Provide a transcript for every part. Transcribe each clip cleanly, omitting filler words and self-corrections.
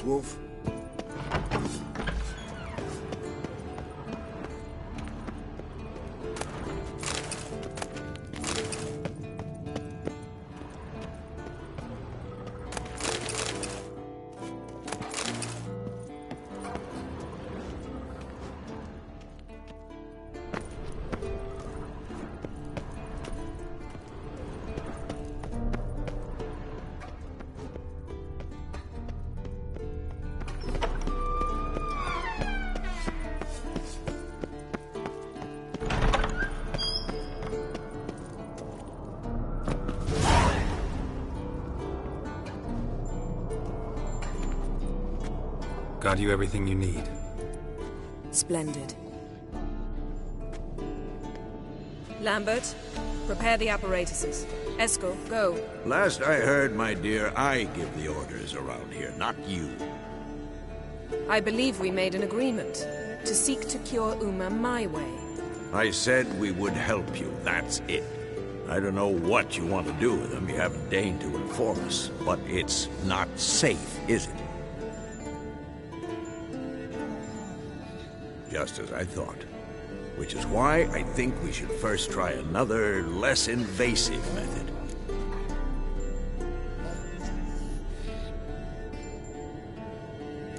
Wolf. Got you everything you need. Splendid. Lambert, prepare the apparatuses. Eskel, go. Last I heard, my dear, I give the orders around here, not you. I believe we made an agreement to seek to cure Uma my way. I said we would help you, that's it. I don't know what you want to do with them, you haven't deigned to inform us. But it's not safe, is it? Just as I thought. Which is why I think we should first try another, less invasive method.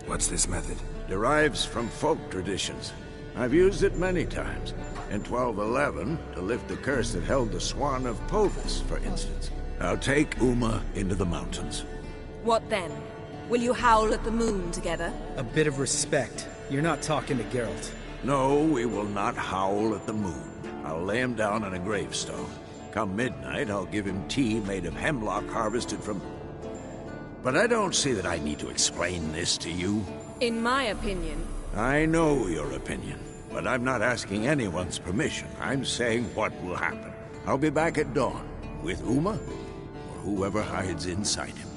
What's this method? Derives from folk traditions. I've used it many times. In 1211, to lift the curse that held the Swan of Povis, for instance. Now take Uma into the mountains. What then? Will you howl at the moon together? A bit of respect. You're not talking to Geralt. No, we will not howl at the moon. I'll lay him down on a gravestone. Come midnight, I'll give him tea made of hemlock harvested from... But I don't see that I need to explain this to you. In my opinion... I know your opinion, but I'm not asking anyone's permission. I'm saying what will happen. I'll be back at dawn, with Uma, or whoever hides inside him.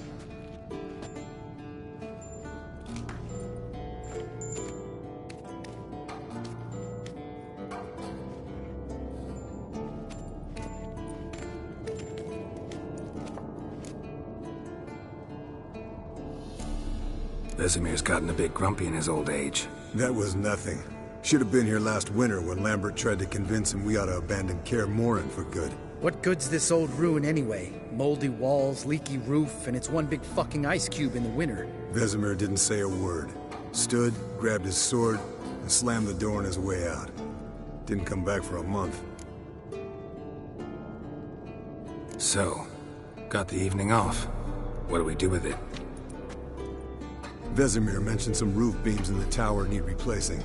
Vesemir's gotten a bit grumpy in his old age. That was nothing. Should have been here last winter when Lambert tried to convince him we ought to abandon Kaer Morhen for good. What good's this old ruin anyway? Moldy walls, leaky roof, and it's one big fucking ice cube in the winter. Vesemir didn't say a word. Stood, grabbed his sword, and slammed the door on his way out. Didn't come back for a month. So, got the evening off. What do we do with it? Vesemir mentioned some roof beams in the tower need replacing.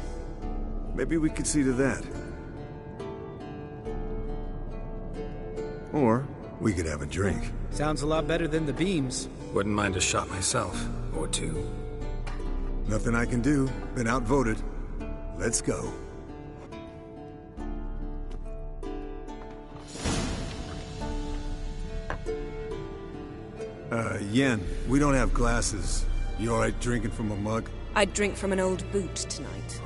Maybe we could see to that. Or we could have a drink. Sounds a lot better than the beams. Wouldn't mind a shot myself, or two. Nothing I can do. Been outvoted. Let's go. Yen, we don't have glasses. You alright drinking from a mug? I'd drink from an old boot tonight.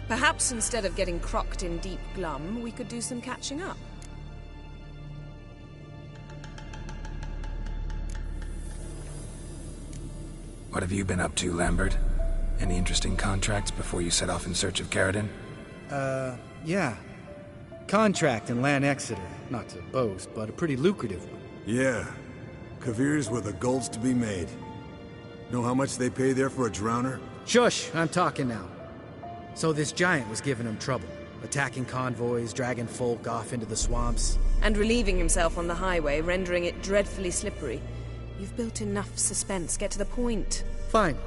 Perhaps instead of getting crocked in deep glum, we could do some catching up. What have you been up to, Lambert? Any interesting contracts before you set off in search of Caridin? Yeah. Contract in Lan Exeter. Not to boast, but a pretty lucrative one. Yeah. Kavir's were the gold's to be made. Know how much they pay there for a drowner? Shush! I'm talking now. So this giant was giving him trouble. Attacking convoys, dragging folk off into the swamps. And relieving himself on the highway, rendering it dreadfully slippery. You've built enough suspense. Get to the point. Fine.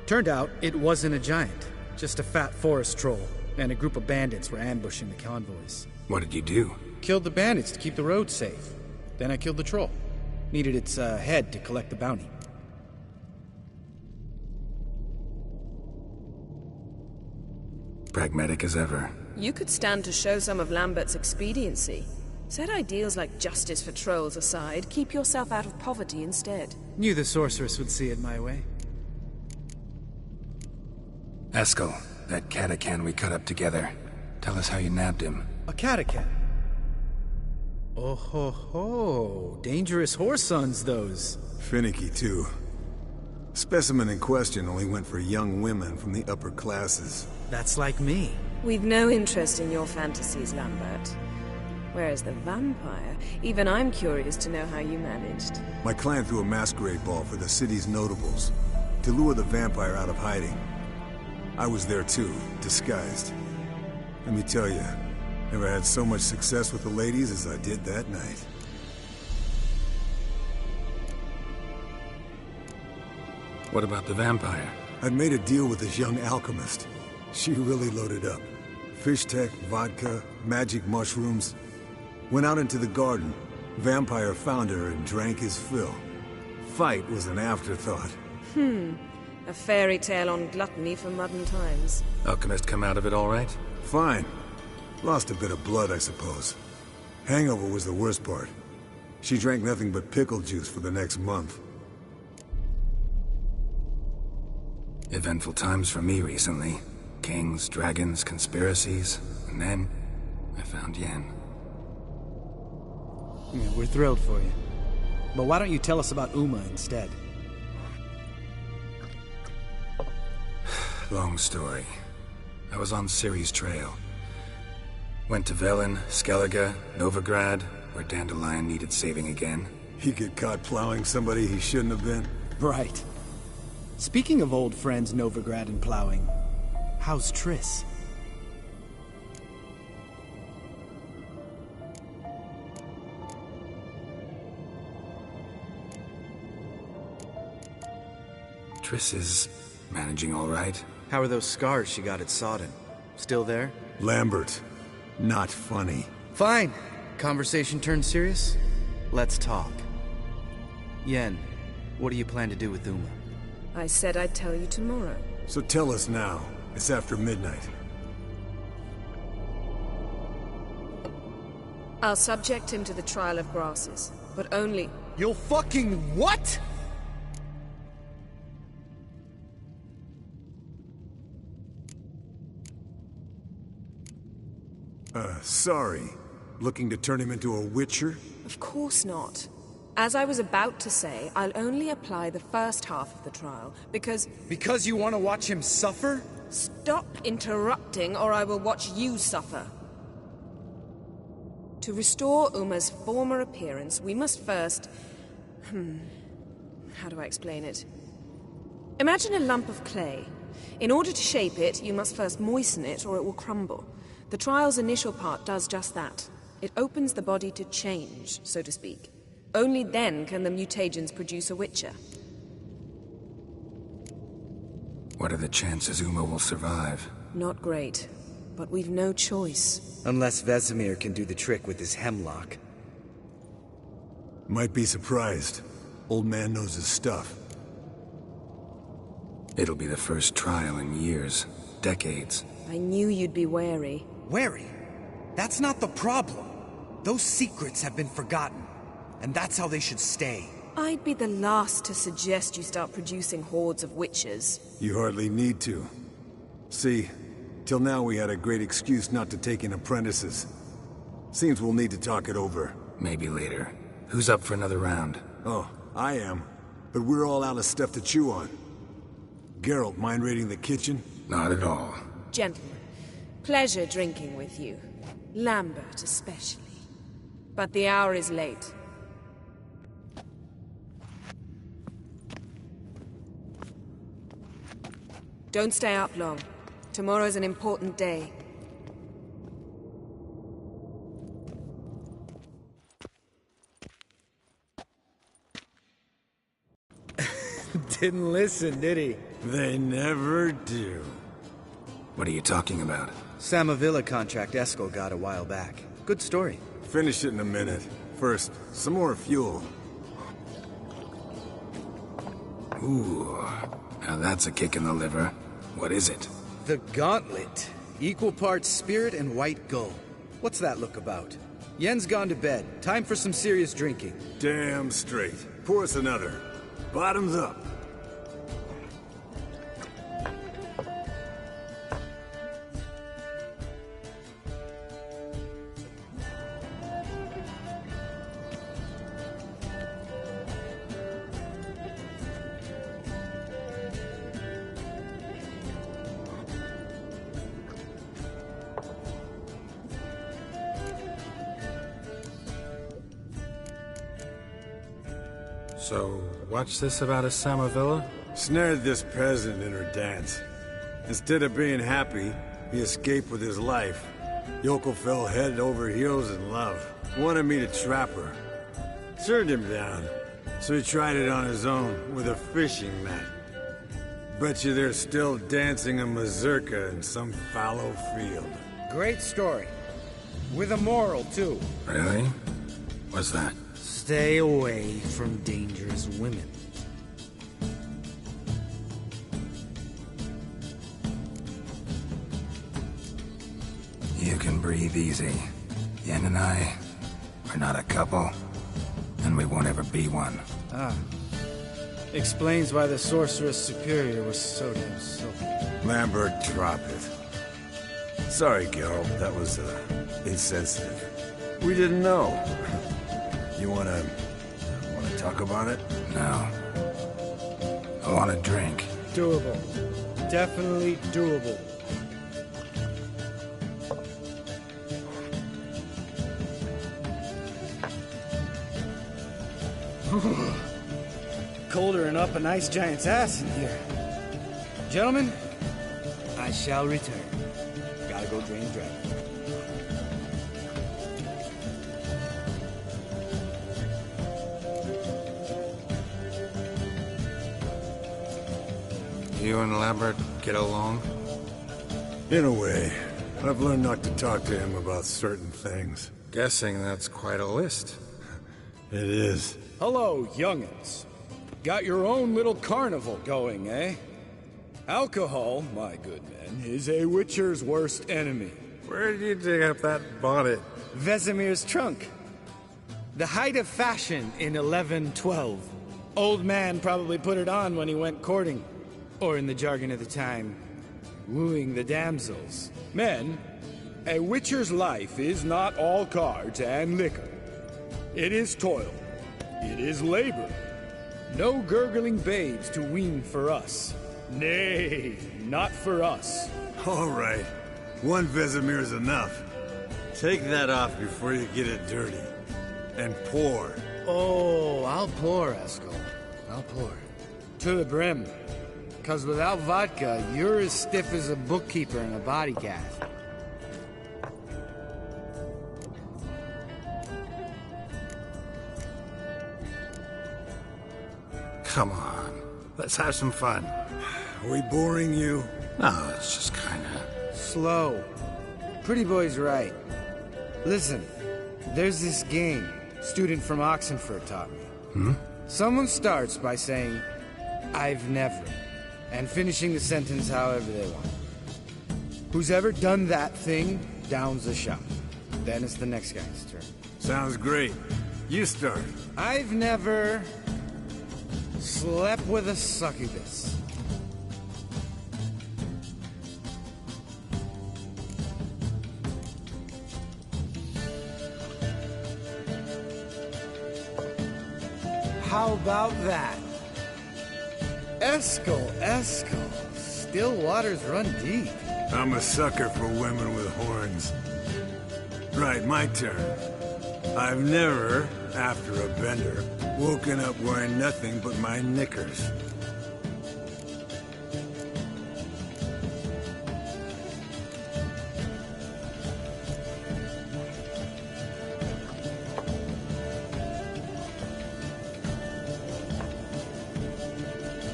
Turned out, it wasn't a giant. Just a fat forest troll. And a group of bandits were ambushing the convoys. What did you do? Killed the bandits to keep the road safe. Then I killed the troll. Needed its head to collect the bounty. Pragmatic as ever. You could stand to show some of Lambert's expediency. Set ideals like justice for trolls aside, keep yourself out of poverty instead. Knew the sorceress would see it my way. Eskel, that catacan we cut up together. Tell us how you nabbed him. A catacan? Oh ho ho. Dangerous whoresons, those. Finicky, too. Specimen in question only went for young women from the upper classes. That's like me. We've no interest in your fantasies, Lambert. Whereas the vampire, even I'm curious to know how you managed. My clan threw a masquerade ball for the city's notables, to lure the vampire out of hiding. I was there too, disguised. Let me tell you, never had so much success with the ladies as I did that night. What about the vampire? I'd made a deal with this young alchemist. She really loaded up. Fish tech, vodka, magic mushrooms. Went out into the garden. Vampire found her and drank his fill. Fight was an afterthought. A fairy tale on gluttony for modern times. Alchemist come out of it all right? Fine. Lost a bit of blood, I suppose. Hangover was the worst part. She drank nothing but pickle juice for the next month. Eventful times for me recently. Kings, dragons, conspiracies, and then I found Yen. Yeah, we're thrilled for you. But why don't you tell us about Uma instead? Long story. I was on Ciri's trail. Went to Velen, Skellige, Novigrad, where Dandelion needed saving again. He get caught plowing somebody he shouldn't have been. Right. Speaking of old friends Novigrad and plowing, how's Triss? Triss is managing all right. How are those scars she got at Sodden? Still there? Lambert. Not funny. Fine. Conversation turned serious? Let's talk. Yen, what do you plan to do with Uma? I said I'd tell you tomorrow. So tell us now. It's after midnight. I'll subject him to the trial of grasses, but only... You'll fucking what? Sorry. Looking to turn him into a witcher? Of course not. As I was about to say, I'll only apply the first half of the trial, because... Because you want to watch him suffer? Stop interrupting, or I will watch you suffer. To restore Uma's former appearance, we must first... How do I explain it? Imagine a lump of clay. In order to shape it, you must first moisten it, or it will crumble. The trial's initial part does just that. It opens the body to change, so to speak. Only then can the mutagens produce a witcher. What are the chances Uma will survive? Not great, but we've no choice. Unless Vesemir can do the trick with his hemlock. Might be surprised. Old man knows his stuff. It'll be the first trial in years. Decades. I knew you'd be wary. Wary? That's not the problem. Those secrets have been forgotten, and that's how they should stay. I'd be the last to suggest you start producing hordes of witches. You hardly need to. See, till now we had a great excuse not to take in apprentices. Seems we'll need to talk it over. Maybe later. Who's up for another round? Oh, I am. But we're all out of stuff to chew on. Geralt, mind raiding the kitchen? Not at all. Gentlemen, pleasure drinking with you. Lambert especially. But the hour is late. Don't stay up long. Tomorrow's an important day. Didn't listen, did he? They never do. What are you talking about? Samavilla contract Eskel got a while back. Good story. Finish it in a minute. First, some more fuel. Ooh, now that's a kick in the liver. What is it? The Gauntlet. Equal parts spirit and white gull. What's that look about? Yen's gone to bed. Time for some serious drinking. Damn straight. Pour us another. Bottoms up. So, what's this about a Samavilla? Snared this peasant in her dance. Instead of being happy, he escaped with his life. Yoko fell head over heels in love. Wanted me to trap her. Turned him down. So he tried it on his own, with a fishing net. Bet you they're still dancing a mazurka in some fallow field. Great story. With a moral, too. Really? What's that? Stay away from dangerous women. You can breathe easy. Yen and I, we're not a couple, and we won't ever be one. Ah. Explains why the Sorceress Superior was so damn silky. Lambert, drop it. Sorry, Geralt, that was, insensitive. We didn't know. You wanna talk about it? No. I want a drink. Doable. Definitely doable. Colder and up a nice giant's ass in here. Gentlemen, I shall return. Gotta go drain the dragon. You and Lambert get along? In a way. I've learned not to talk to him about certain things. Guessing that's quite a list. It is. Hello, young'uns. Got your own little carnival going, eh? Alcohol, my good men, is a witcher's worst enemy. Where did you dig up that bonnet? Vesemir's trunk. The height of fashion in 1112. Old man probably put it on when he went courting. Or in the jargon of the time, wooing the damsels. Men, a witcher's life is not all cards and liquor. It is toil. It is labor. No gurgling babes to wean for us. Nay, not for us. All right. One Vesemir's enough. Take that off before you get it dirty. And pour. Oh, I'll pour, Eskel. I'll pour. To the brim. 'Cause without vodka, you're as stiff as a bookkeeper in a body cast. Come on. Let's have some fun. Are we boring you? No, it's just kinda... Slow. Pretty boy's right. Listen, there's this game student from Oxenford taught me. Someone starts by saying, I've never, and finishing the sentence however they want. Who's ever done that thing downs the shot. Then it's the next guy's turn. Sounds great. You start. I've never slept with a succubus. How about that? Eskel. Still waters run deep. I'm a sucker for women with horns. Right, my turn. I've never, after a bender, woken up wearing nothing but my knickers.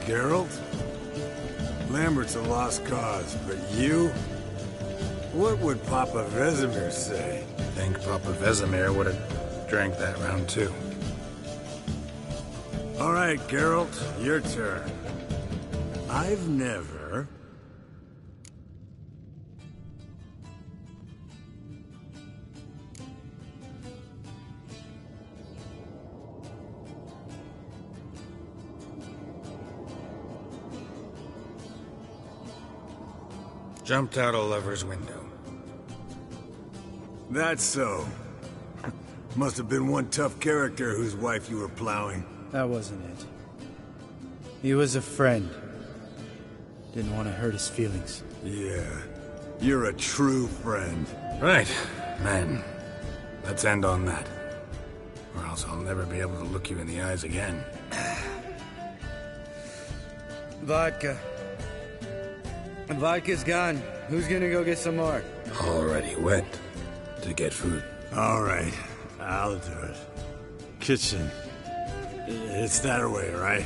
Geralt? Lambert's a lost cause, but you? What would Papa Vesemir say? think Papa Vesemir would have drank that round too. All right, Geralt, your turn. I've never... Jumped out a lover's window. That's so. Must have been one tough character whose wife you were plowing. That wasn't it. He was a friend. Didn't want to hurt his feelings. Yeah. You're a true friend. Right, men. Let's end on that. Or else I'll never be able to look you in the eyes again. Vodka. Vodka's gone. Who's gonna go get some more? Already went to get food. All right, I'll do it. Kitchen. It's that way, right?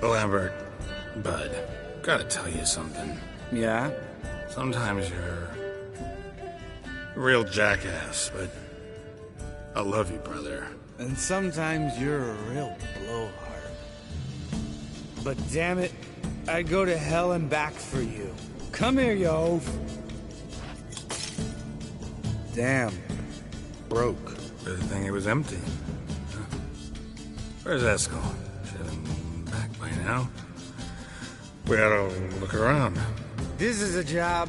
Lambert, Bud, gotta tell you something. Yeah? Sometimes you're a real jackass, but I love you, brother. And sometimes you're a real blowhard. But damn it, I'd go to hell and back for you. Come here, yo. Damn. Broke. Good thing it was empty. Huh. Where's Eskel? Should have been back by now. We ought to look around. This is a job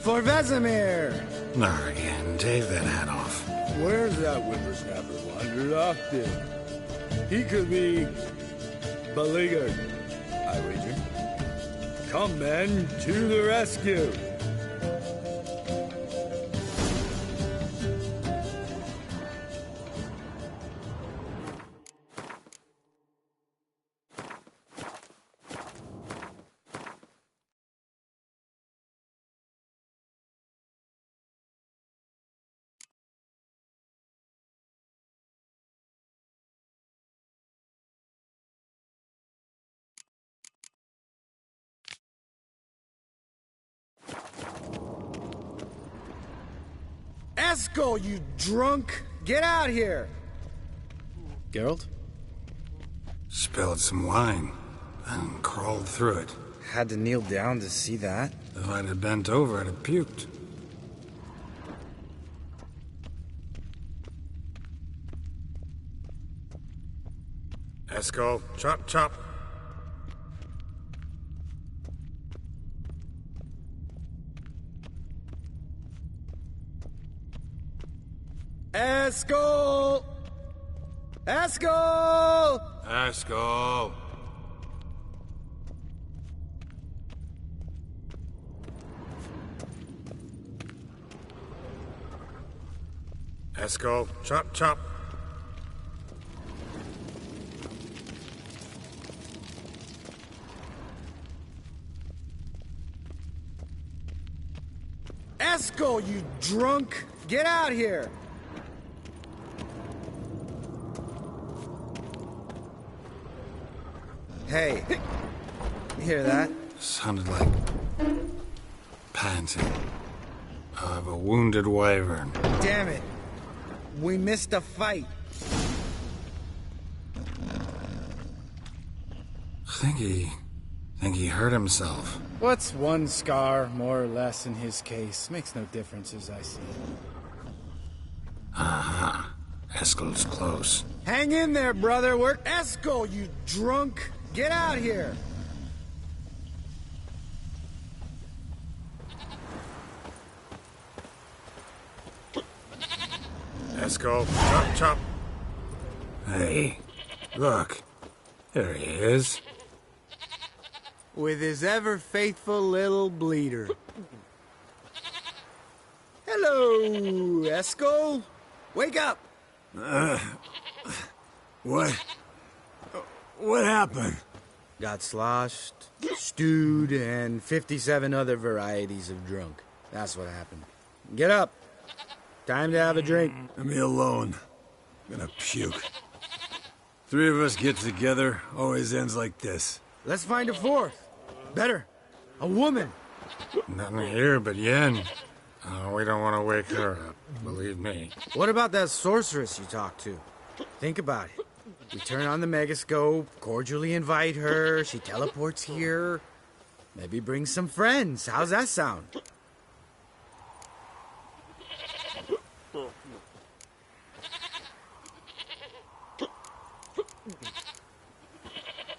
for Vesemir. Not again. Take that hat off. Where's that whippersnapper wandered off to? He could be beleaguered, I wager. Come, men, to the rescue. Eskel, you drunk! Get out here! Geralt? Spilled some wine and crawled through it. Had to kneel down to see that. If I'd have bent over, I'd have puked. Eskel, chop, chop. Eskel! Eskel! Eskel! Eskel, chop, chop. Eskel, you drunk! Get out here! Hey, you hear that? Sounded like panting of a wounded wyvern. Damn it. We missed a fight. Think he hurt himself. What's one scar, more or less, in his case? Makes no difference as I see it. Aha. Eskel's close. Hang in there, brother. We're Eskel, you drunk. Get out here. Eskel, chop, chop. Hey, look. There he is. With his ever-faithful little bleeder. Hello, Eskel. Wake up. What happened? Got sloshed, stewed, and 57 other varieties of drunk. That's what happened. Get up. Time to have a drink. Leave me alone. I'm gonna puke. Three of us get together, always ends like this. Let's find a fourth. Better. A woman. Nothing here but Yen. We don't want to wake her up, believe me. What about that sorceress you talked to? Think about it. We turn on the megascope, cordially invite her, she teleports here. Maybe bring some friends. How's that sound?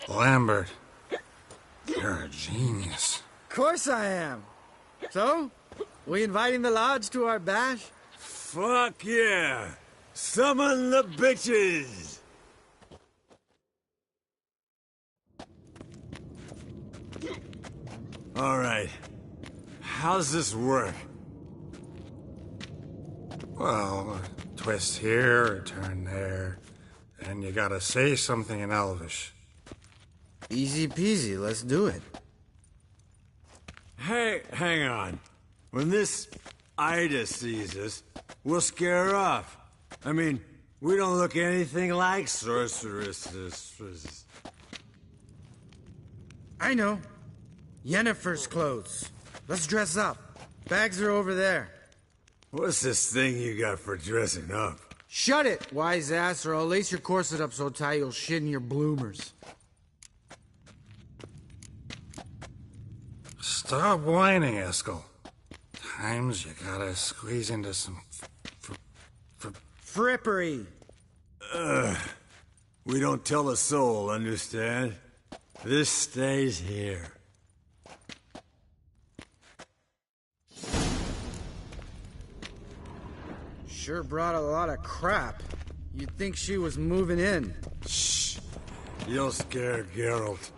Lambert, you're a genius. Of course I am. So, we inviting the lodge to our bash? Fuck yeah! Summon the bitches! All right. How's this work? Well, a twist here, a turn there, and you gotta say something in Elvish. Easy peasy, let's do it. Hey, hang on. When this Ida sees us, we'll scare her off. I mean, we don't look anything like sorceresses. I know. Yennefer's clothes. Let's dress up. Bags are over there. What's this thing you got for dressing up? Shut it, wise ass, or I'll lace your corset up so tight you'll shit in your bloomers. Stop whining, Eskel. Times you gotta squeeze into some Frippery. We don't tell a soul, understand? This stays here. Sure brought a lot of crap. You'd think she was moving in. Shh. You'll scare Geralt.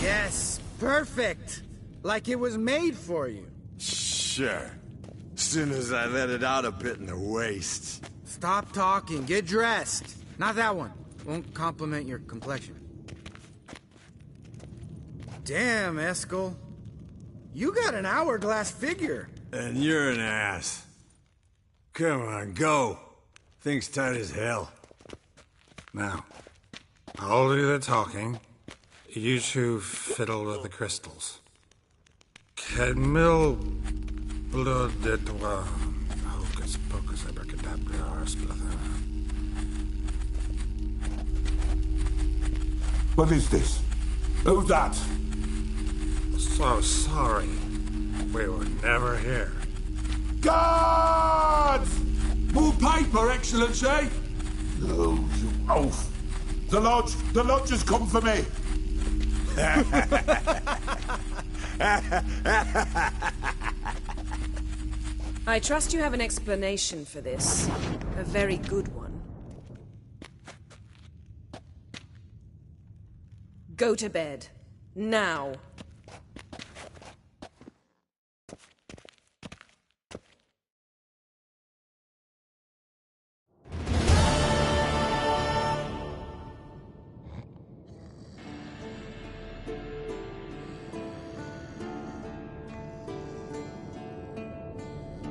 Yes, perfect. Like it was made for you. Sure. Soon as I let it out a bit in the waist. Stop talking, get dressed. Not that one. Won't compliment your complexion. Damn, Eskel. You got an hourglass figure. And you're an ass. Come on, go. Thing's tight as hell. Now, I'll do the talking. You two fiddle with the crystals. Cadmil blood de toi. Hocus pocus abracadabra splather. What is this? Who's that? So sorry. We were never here. Guards! More paper, Excellency! Oh, you oaf. The lodge has come for me. I trust you have an explanation for this. A very good one. Go to bed. Now.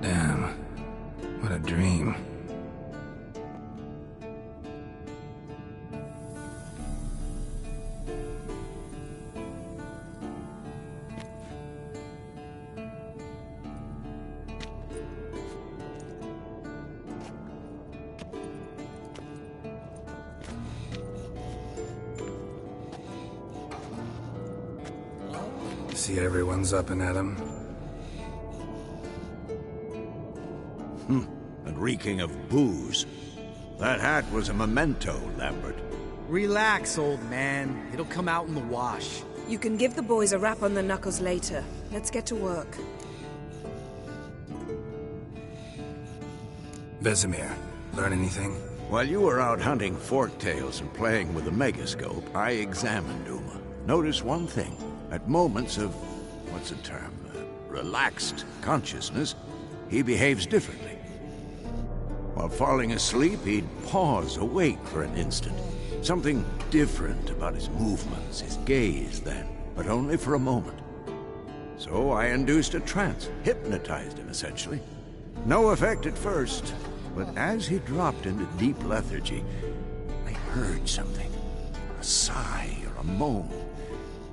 Damn. What a dream. See everyone's up and at 'em. And reeking of booze. That hat was a memento, Lambert. Relax, old man. It'll come out in the wash. You can give the boys a rap on the knuckles later. Let's get to work. Vesemir, learn anything? While you were out hunting forktails and playing with the megascope, I examined Uma. Notice one thing. At moments of, what's the term, relaxed consciousness, he behaves differently. While falling asleep, he'd pause, awake for an instant. Something different about his movements, his gaze then, but only for a moment. So I induced a trance, hypnotized him essentially. No effect at first, but as he dropped into deep lethargy, I heard something. A sigh or a moan.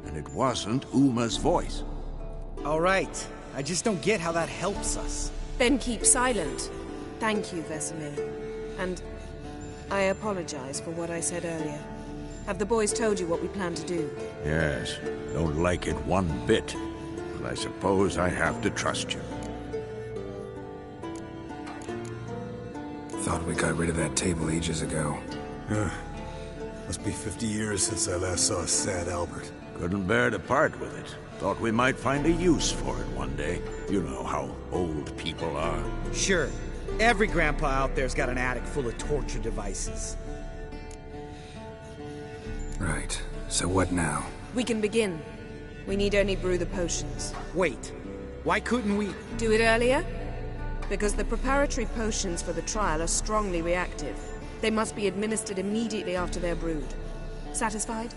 And it wasn't Uma's voice. All right. I just don't get how that helps us. Then keep silent. Thank you, Vesemir. And I apologize for what I said earlier. Have the boys told you what we plan to do? Yes, don't like it one bit. But I suppose I have to trust you. Thought we got rid of that table ages ago. Must be 50 years since I last saw a sad Albert. Couldn't bear to part with it. Thought we might find a use for it one day. You know how old people are. Sure. Every grandpa out there's got an attic full of torture devices. Right. So what now? We can begin. We need only brew the potions. Wait. Why couldn't we... Do it earlier? Because the preparatory potions for the trial are strongly reactive. They must be administered immediately after they're brewed. Satisfied?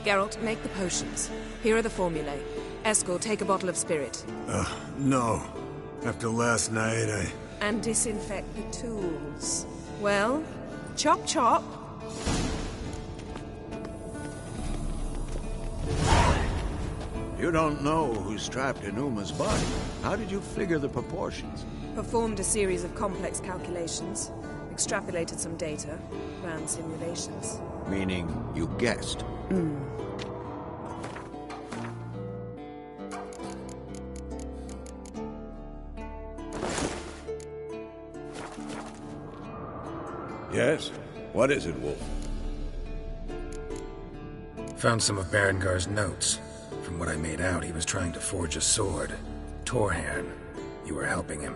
Geralt, make the potions. Here are the formulae. Eskel, take a bottle of spirit. No. After last night, And disinfect the tools. Well, chop chop. You don't know who's trapped in Uma's body. How did you figure the proportions? Performed a series of complex calculations. Extrapolated some data. Ran simulations. Meaning you guessed. Yes? What is it, Wolf? Found some of Berengar's notes. From what I made out, he was trying to forge a sword. Torhan. You were helping him.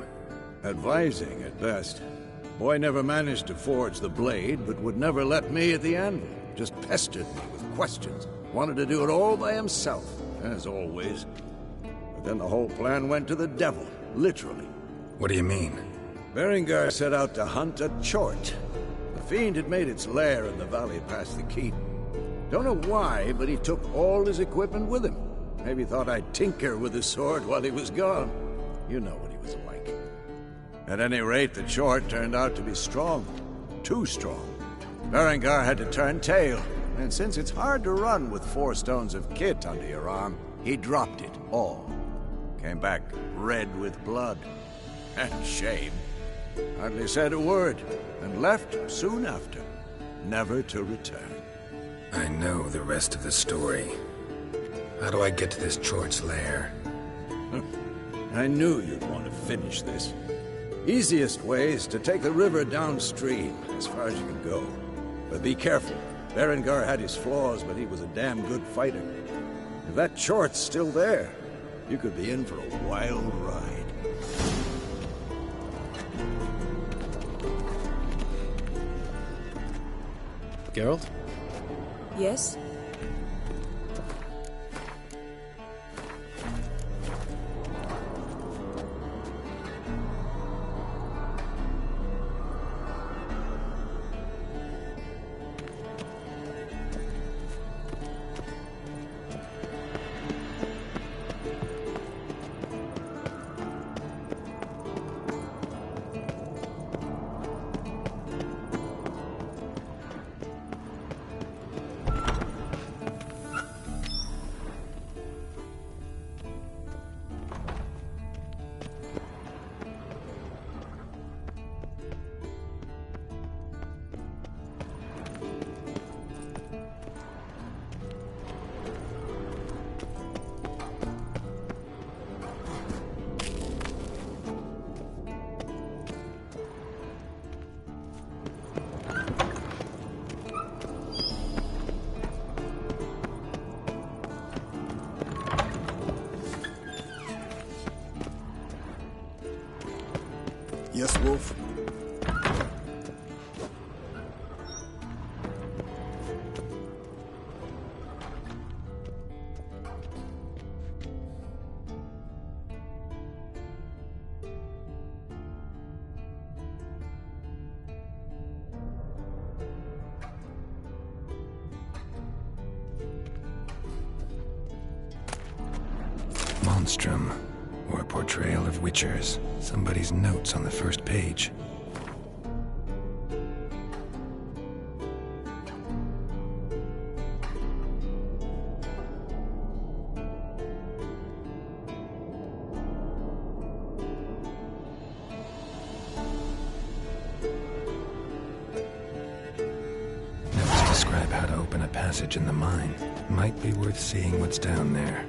Advising, at best. Boy never managed to forge the blade, but would never let me at the anvil. Just pestered me with questions. Wanted to do it all by himself, as always. But then the whole plan went to the devil, literally. What do you mean? Berengar set out to hunt a chort. The fiend had made its lair in the valley past the keep. Don't know why, but he took all his equipment with him. Maybe thought I'd tinker with his sword while he was gone. You know what he was like. At any rate, the chort turned out to be strong. Too strong. Berengar had to turn tail, and since it's hard to run with 4 stones of kit under your arm, he dropped it all. Came back red with blood. And shame. Hardly said a word, and left soon after, never to return. I know the rest of the story. How do I get to this Chort's lair? I knew you'd want to finish this. Easiest way is to take the river downstream, as far as you can go. But be careful. Berengar had his flaws, but he was a damn good fighter. If that Chort's still there, you could be in for a wild ride. Geralt? Yes? Yes, Wolf? Monstrum, or a portrayal of Witchers. Somebody's notes on the first page. Notes describe how to open a passage in the mine. Might be worth seeing what's down there.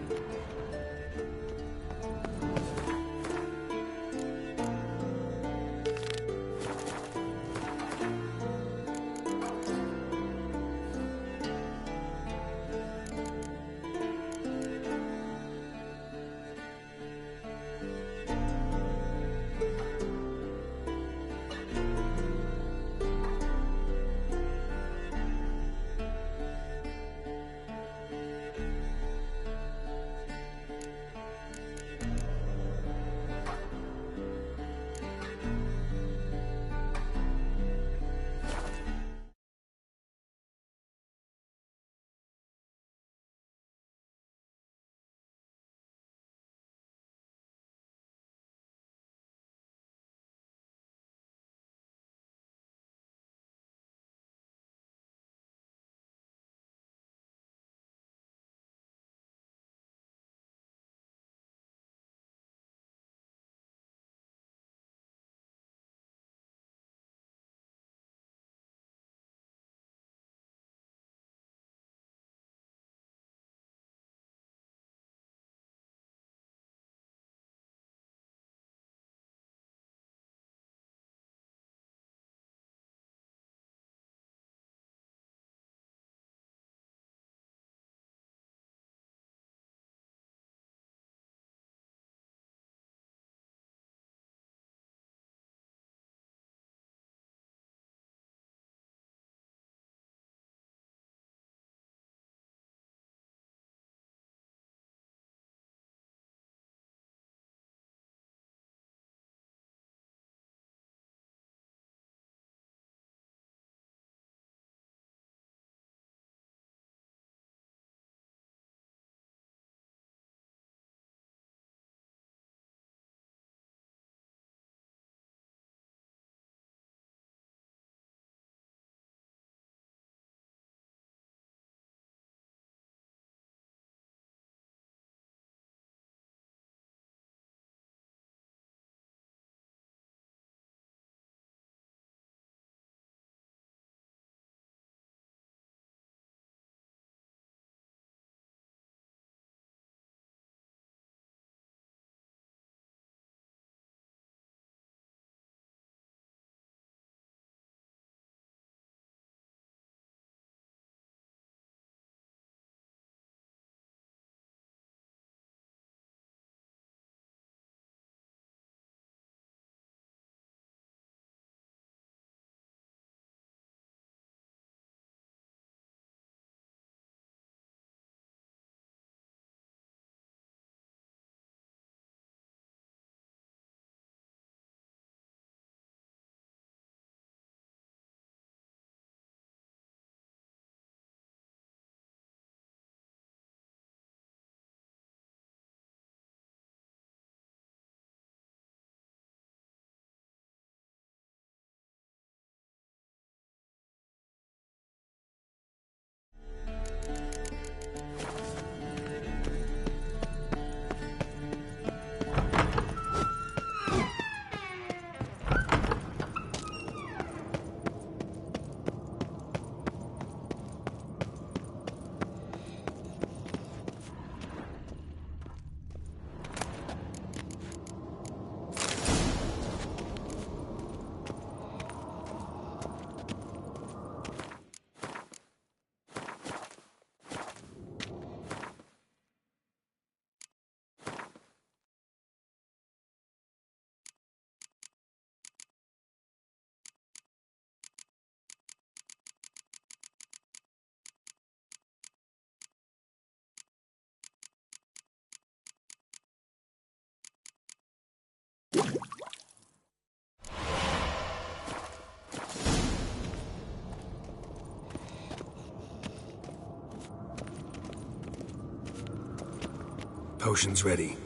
Potion's ready.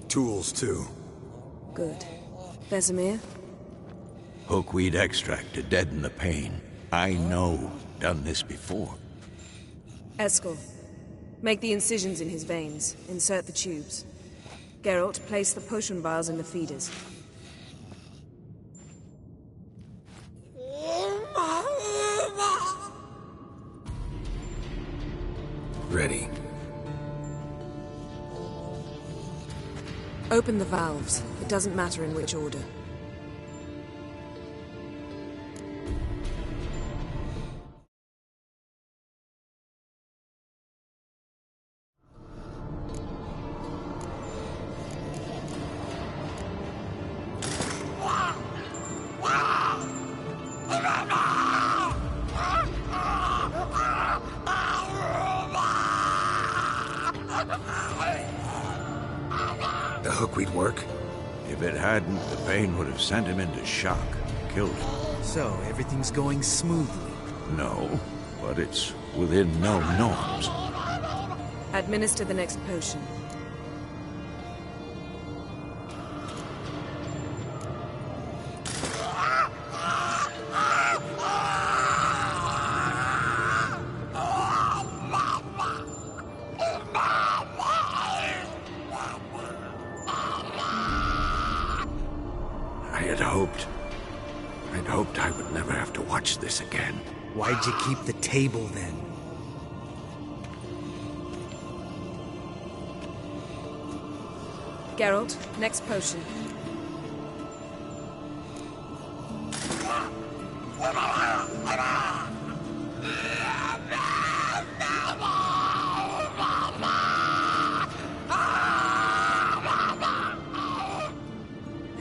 Tools, too. Good. Vesemir? Hookweed extract to deaden the pain. I know. Done this before. Eskel, make the incisions in his veins. Insert the tubes. Geralt, place the potion vials in the feeders. Ready. Open the valves. It doesn't matter in which order. The hookweed work? If it hadn't, the pain would have sent him into shock. Killed him. So, everything's going smoothly. No, but it's within known norms. Administer the next potion. I'd hoped I would never have to watch this again. Why'd you keep the table then? Geralt, next potion.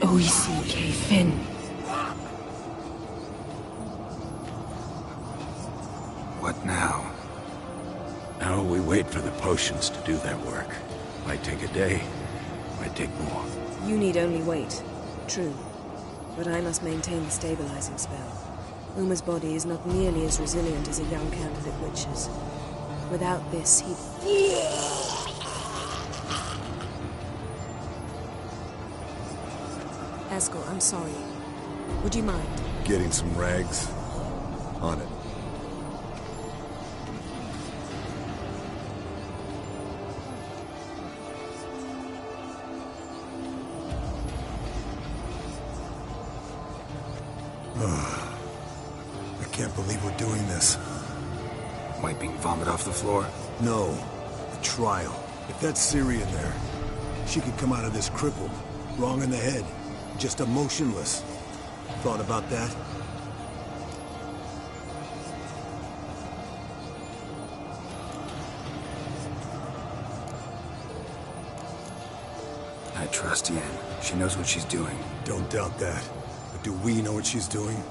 Oisi Finn. What now? Now we wait for the potions to do their work. Might take a day, might take more. You need only wait. True. But I must maintain the stabilizing spell. Uma's body is not nearly as resilient as a young candidate witch's. Without this, he... Eskel, I'm sorry. Would you mind? Getting some rags? On it. I can't believe we're doing this. Wiping vomit off the floor? No. The trial. If that's Ciri in there, she could come out of this crippled. Wrong in the head. Just emotionless. Thought about that? I trust Yen. She knows what she's doing. Don't doubt that. But do we know what she's doing?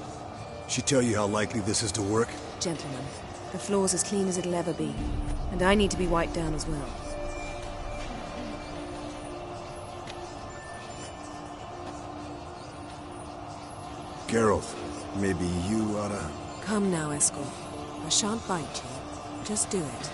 She tell you how likely this is to work? Gentlemen, the floor's as clean as it'll ever be. And I need to be wiped down as well. Geralt, maybe you oughta... Come now, Eskel. I shan't bite you. Just do it.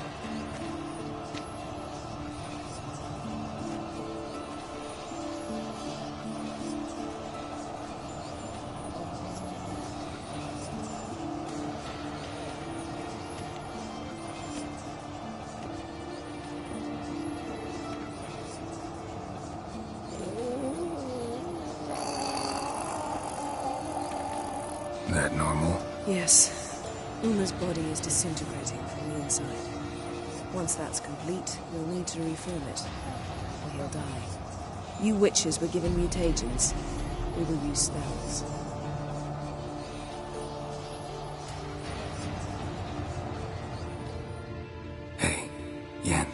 That normal? Yes. Uma's body is disintegrating from the inside. Once that's complete, you'll need to reform it, or he'll die. You witches were given mutagens. We will use spells. Hey, Yen,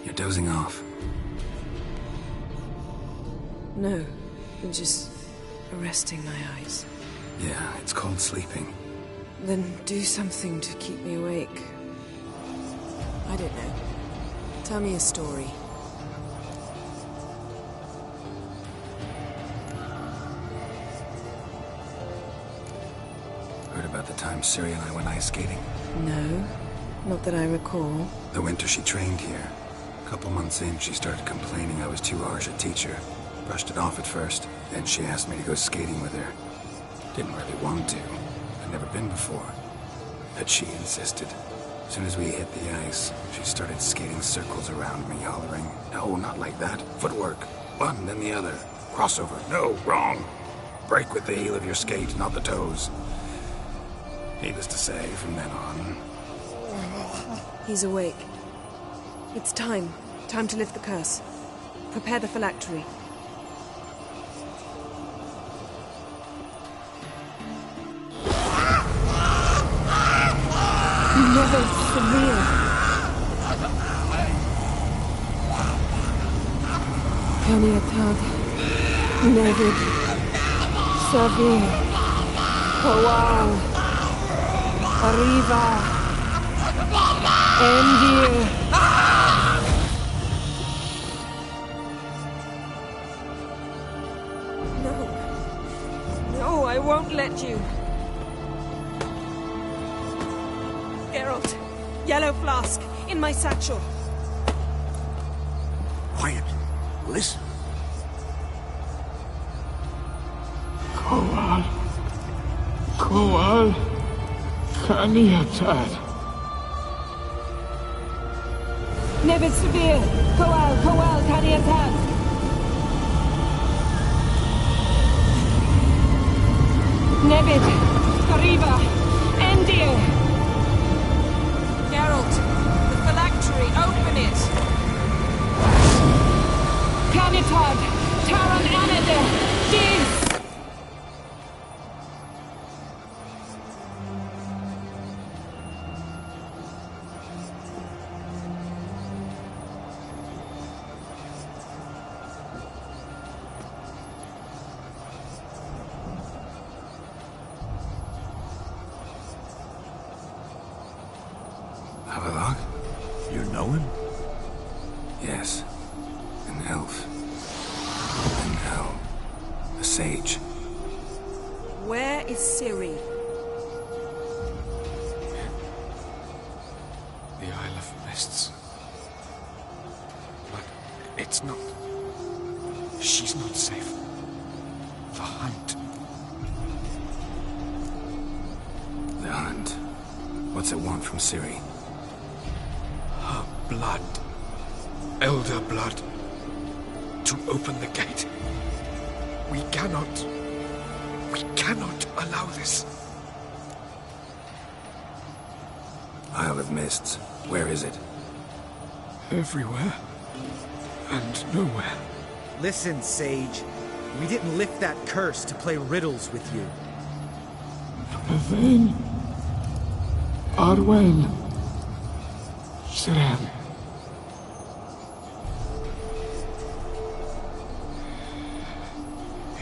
you're dozing off. No, I'm just arresting my eyes. Yeah, it's called sleeping. Then do something to keep me awake. I don't know. Tell me a story. Heard about the time Ciri and I went ice skating? No, not that I recall. The winter she trained here. A couple months in, she started complaining I was too harsh a teacher. Brushed it off at first, then she asked me to go skating with her. Didn't really want to. I'd never been before. But she insisted. As soon as we hit the ice, she started skating circles around me, hollering, "No, not like that. Footwork. One, then the other. Crossover. No, wrong. Break with the heel of your skate, not the toes." Needless to say, from then on... He's awake. It's time. Time to lift the curse. Prepare the phylactery. Never severe. Kaniatad. Nevid. Severe. Kowal. Arriva. Endir. No, I won't let you. Geralt, yellow flask, in my satchel. Quiet. Listen. Kowal. Kowal. Kaniatad. Nevid Severe. Kowal, Kaniatad. Nevid. Arriva. Endir. Geralt, the phylactery, open it. Canitad, Taran Anade, Dis. Havelock? You know him? Yes. An elf. An elf. A sage. Where is Ciri? The Isle of Mists. But it's not... She's not safe. The hunt. The hunt? What's it want from Ciri? Her blood. Elder blood. To open the gate. We cannot allow this. Isle of Mists. Where is it? Everywhere. And nowhere. Listen, Sage. We didn't lift that curse to play riddles with you. Then... Arwen. Siren.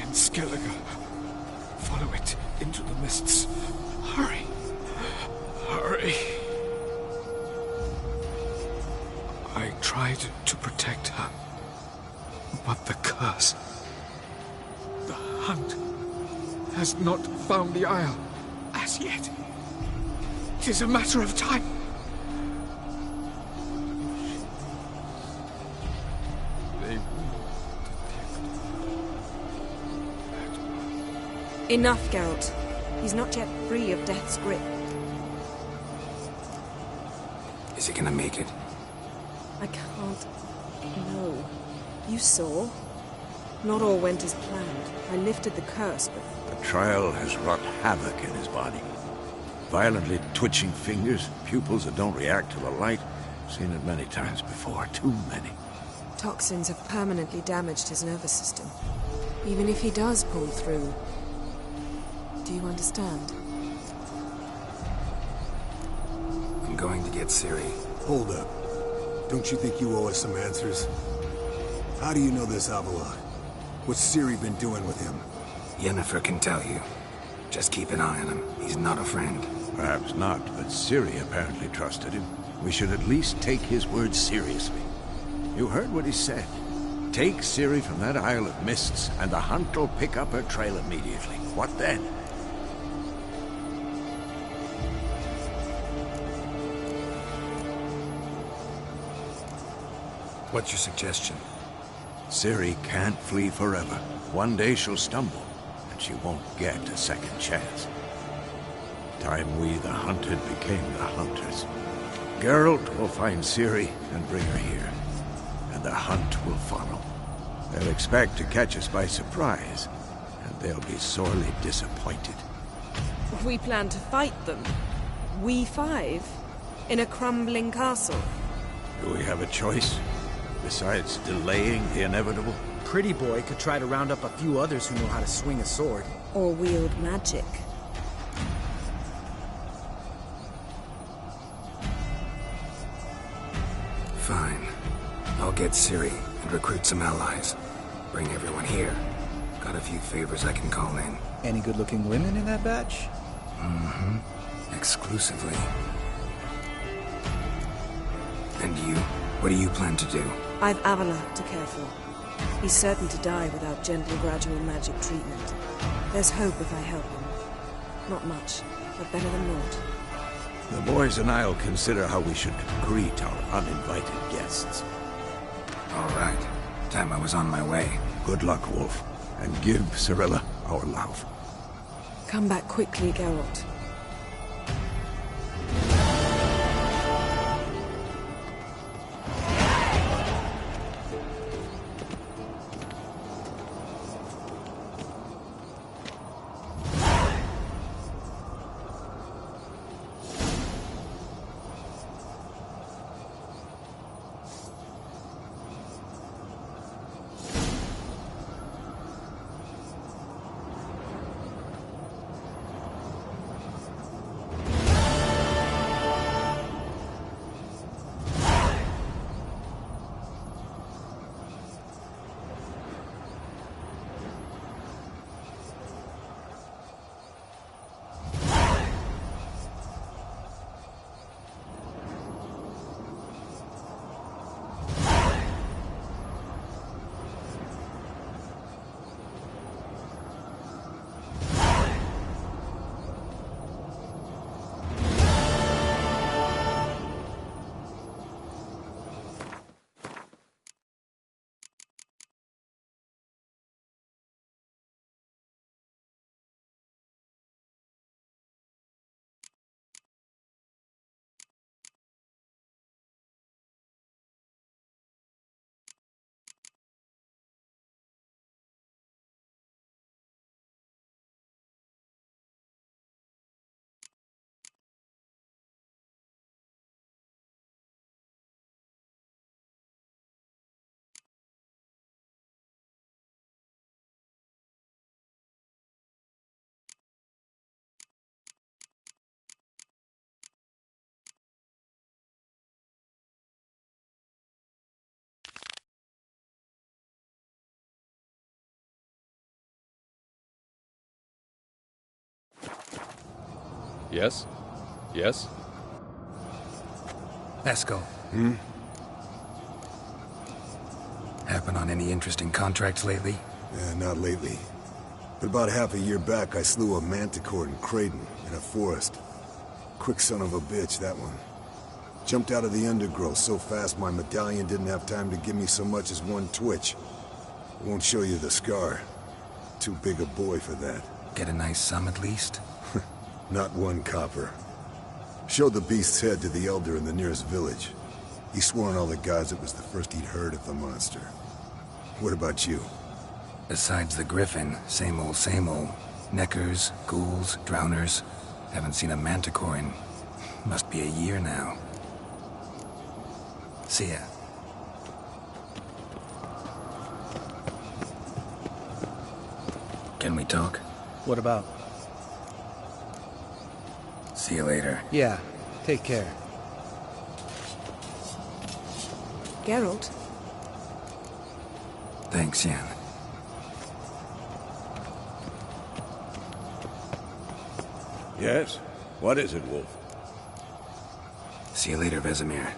In Skellige. Follow it into the mists. Hurry. Hurry. I tried to protect her. But the curse... The hunt... has not found the Isle. As yet. It is a matter of time. They Enough, Geralt. He's not yet free of death's grip. Is he gonna make it? I can't... No. You saw. Not all went as planned. I lifted the curse, but... The trial has wrought havoc in his body. Violently twitching fingers, pupils that don't react to the light. Seen it many times before, too many. Toxins have permanently damaged his nervous system. Even if he does pull through. Do you understand? I'm going to get Ciri. Hold up. Don't you think you owe us some answers? How do you know this Avallac'h? What's Ciri been doing with him? Yennefer can tell you. Just keep an eye on him. He's not a friend. Perhaps not, but Ciri apparently trusted him. We should at least take his words seriously. You heard what he said. Take Ciri from that Isle of Mists, and the hunt will pick up her trail immediately. What then? What's your suggestion? Ciri can't flee forever. One day she'll stumble, and she won't get a second chance. Time we, the hunted, became the hunters. Geralt will find Ciri and bring her here, and the hunt will follow. They'll expect to catch us by surprise, and they'll be sorely disappointed. We plan to fight them. We five? In a crumbling castle? Do we have a choice? Besides delaying the inevitable? Pretty Boy could try to round up a few others who know how to swing a sword. Or wield magic. Fine. I'll get Ciri and recruit some allies. Bring everyone here. Got a few favors I can call in. Any good-looking women in that batch? Mm-hmm. Exclusively. And you? What do you plan to do? I've Avallac'h to care for. He's certain to die without gentle, gradual magic treatment. There's hope if I help him. Not much, but better than naught. The boys and I'll consider how we should greet our uninvited guests. All right. Time I was on my way. Good luck, Wolf. And give Cirilla our love. Come back quickly, Geralt. Yes? Yes? Esco. Happen on any interesting contracts lately? Yeah, not lately. But about half a year back, I slew a manticore in Creighton, in a forest. Quick son of a bitch, that one. Jumped out of the undergrowth so fast my medallion didn't have time to give me so much as one twitch. I won't show you the scar. Too big a boy for that. Get a nice sum at least? Not one copper. Showed the beast's head to the Elder in the nearest village. He swore on all the gods it was the first he'd heard of the monster. What about you? Besides the Griffin, same old, same old. Neckers, ghouls, drowners. Haven't seen a manticore in... must be a year now. See ya. Can we talk? What about? See you later. Yeah, take care. Geralt? Thanks, Yen. Yes? What is it, Wolf? See you later, Vesemir.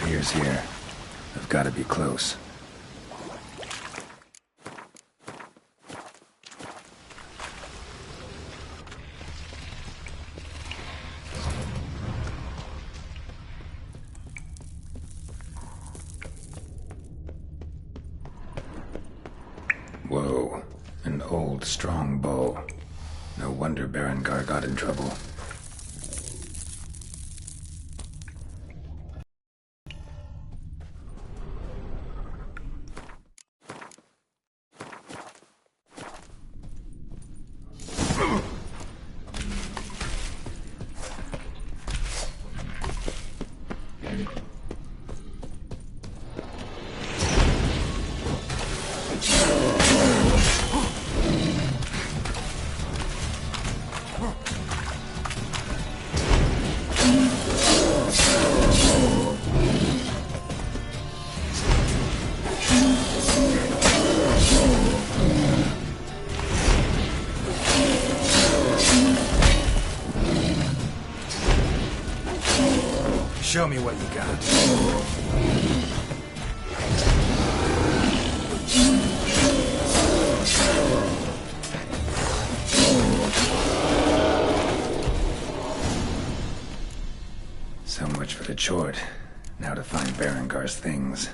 Ears here. I've got to be close. Whoa. An old, strong bow. No wonder Berengar got in trouble. Show me what you got. So much for the chort. Now to find Berengar's things.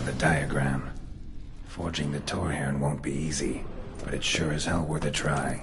The diagram. Forging the Torhorn won't be easy, but it's sure as hell worth a try.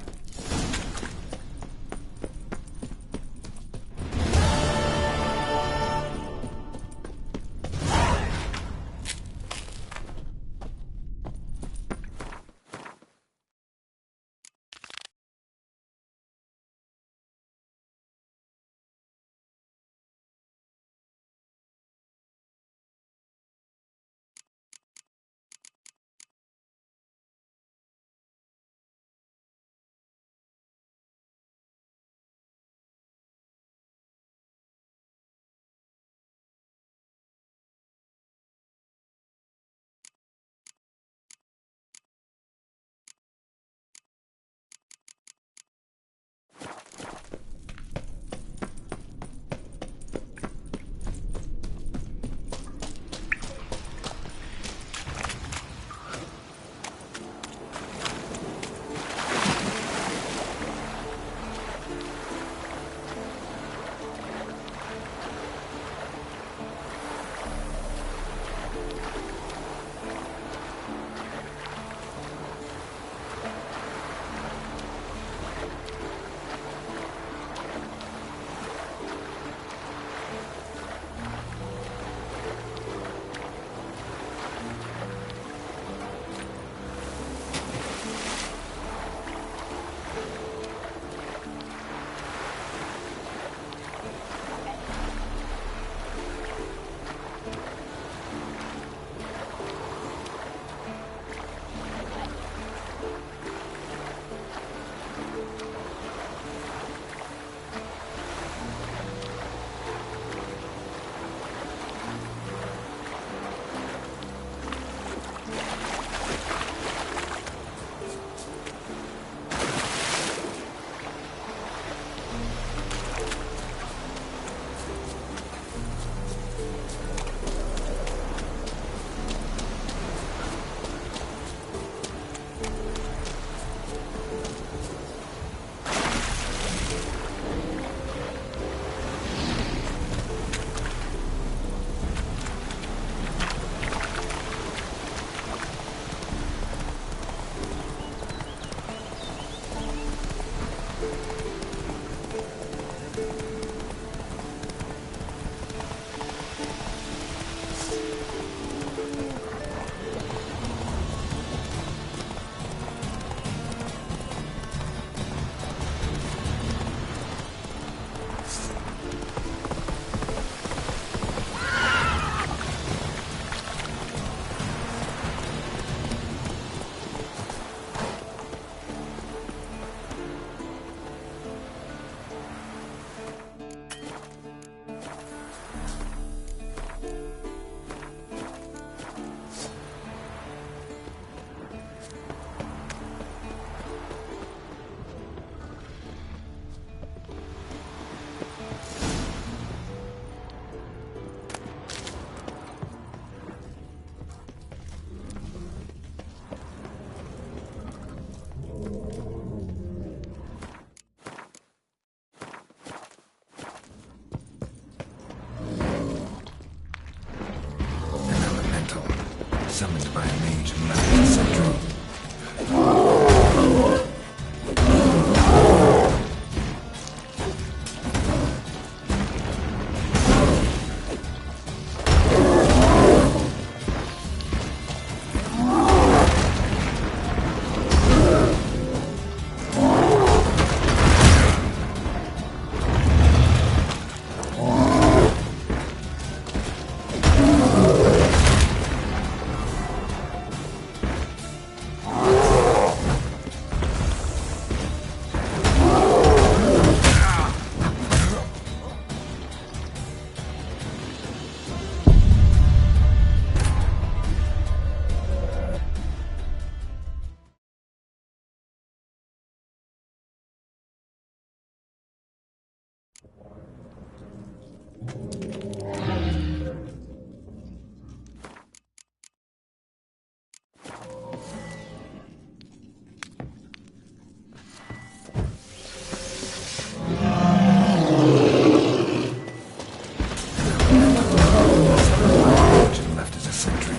Left as a sentry.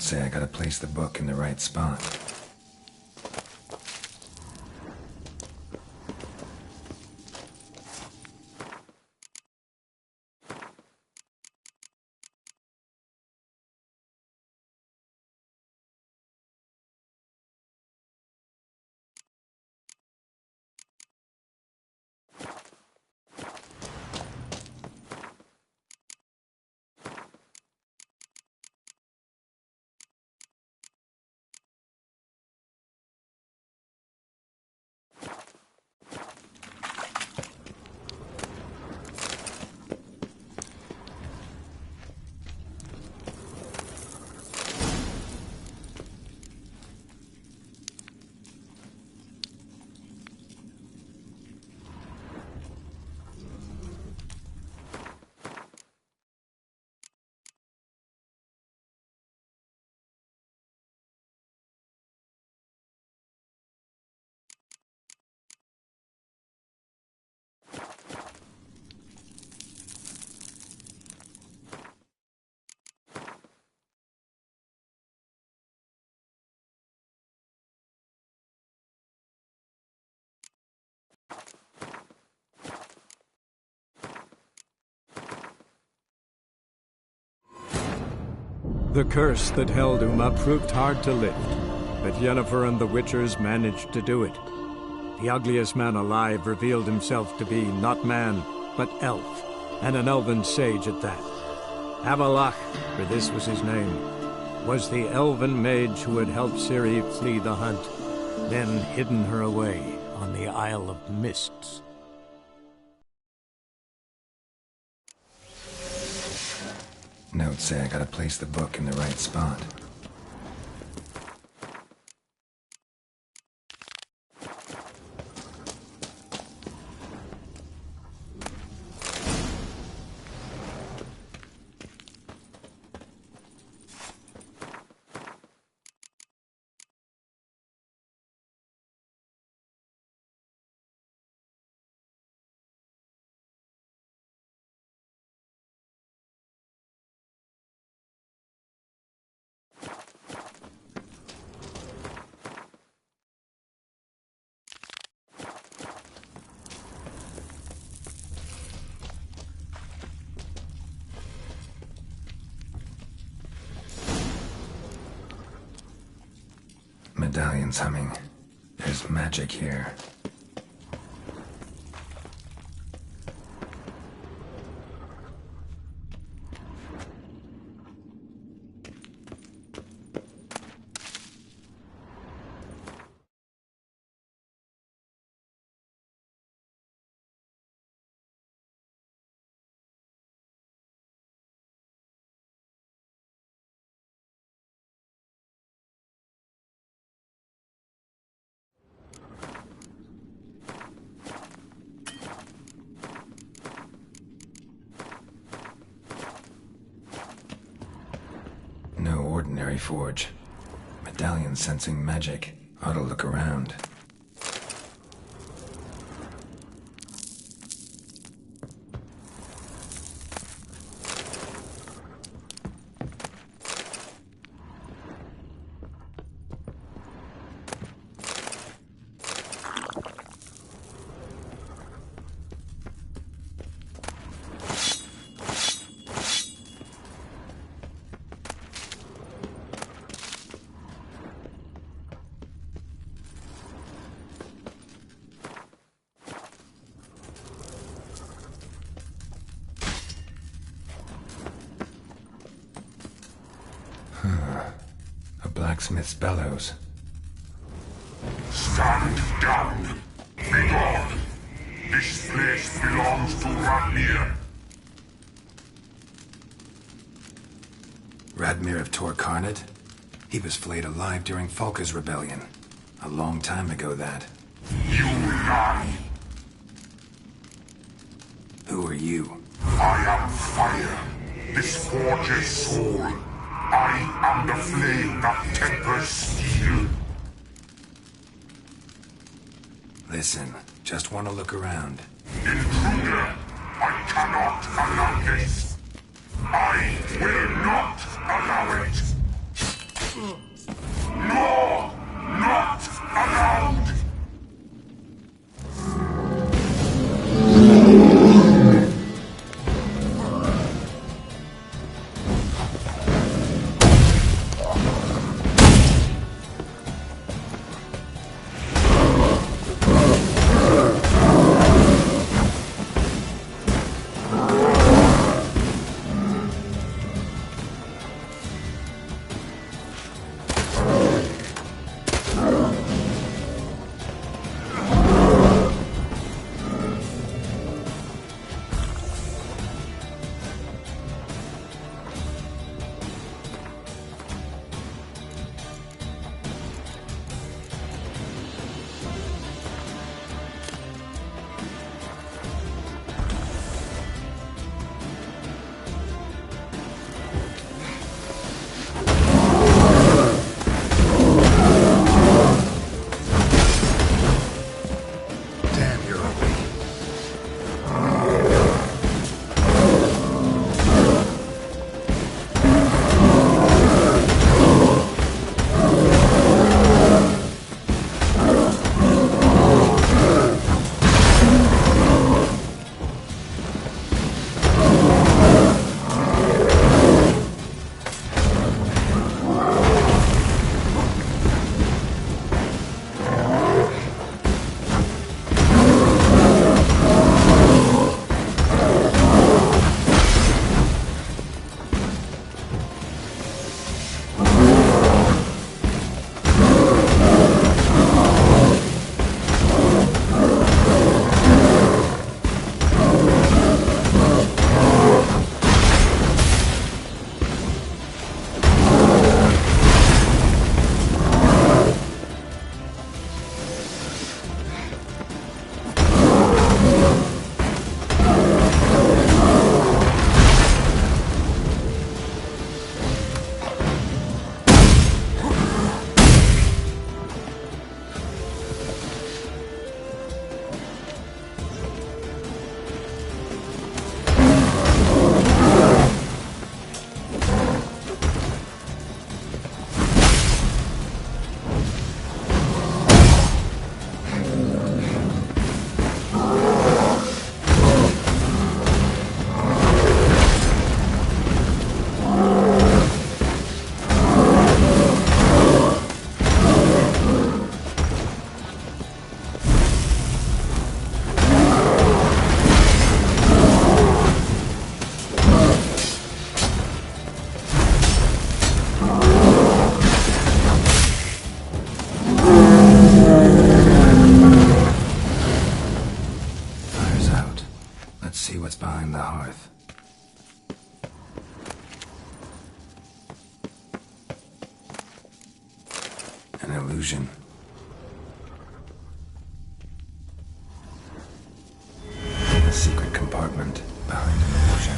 Say I gotta place the book in the right spot. The curse that held Uma proved hard to lift, but Yennefer and the Witchers managed to do it. The ugliest man alive revealed himself to be not man, but elf, and an elven sage at that. Avallac'h, for this was his name, was the elven mage who had helped Ciri flee the hunt, then hidden her away on the Isle of Mists. Notes say I gotta place the book in the right spot. Medallion's humming. There's magic here. No ordinary forge. Medallion sensing magic. Ought to look around. A blacksmith's bellows. Stand down! Begone! This place belongs to Radmir. Radmir of Tor Karnat? He was flayed alive during Falka's rebellion. A long time ago, that. You lie! Who are you? I am fire, this forge's soul. I am the flame that tempers steel. Listen, just want to look around. Intruder, I cannot allow this. I will not allow it. No, not allowed. illusion. A secret compartment behind an illusion.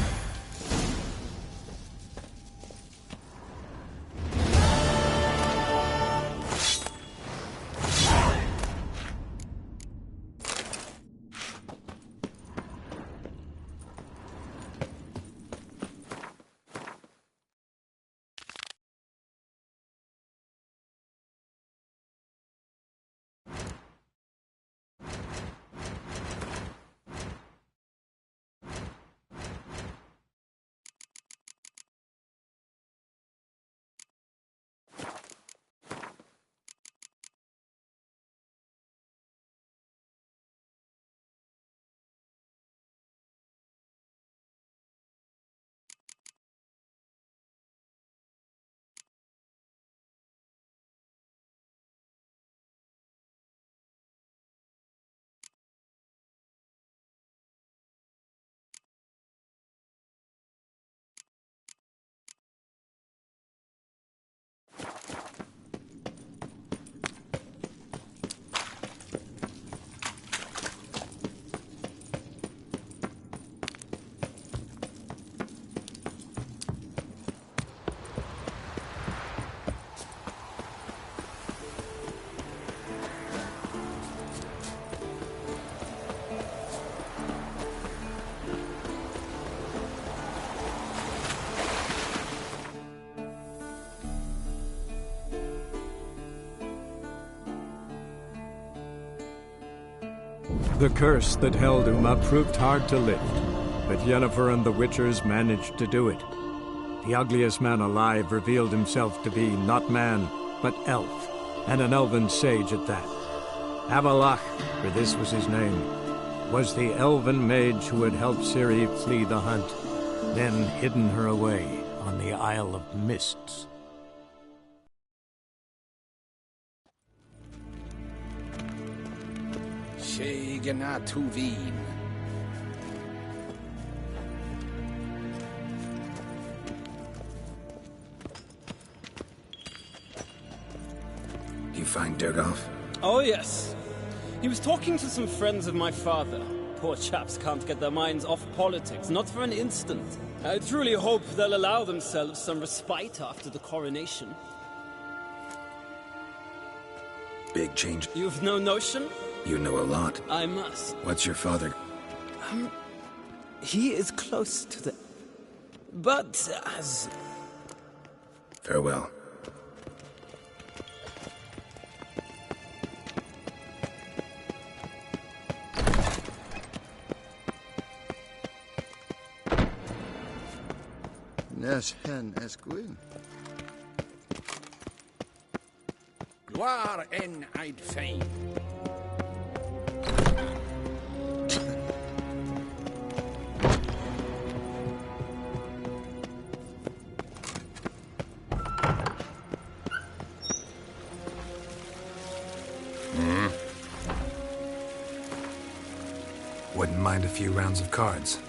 The curse that held Uma proved hard to lift, but Yennefer and the Witchers managed to do it. The ugliest man alive revealed himself to be not man, but elf, and an elven sage at that. Avallac'h, for this was his name, was the elven mage who had helped Ciri flee the hunt, then hidden her away on the Isle of Mists. Tuvin. Do you find Durgoff? Oh, yes. He was talking to some friends of my father. Poor chaps can't get their minds off politics, not for an instant. I truly hope they'll allow themselves some respite after the coronation. Big change. You've no notion? You know a lot. I must. What's your father? He is close to the... But as... Farewell. Nes hen esgwyn. Gloire en I'd fain. Wouldn't mind a few rounds of cards.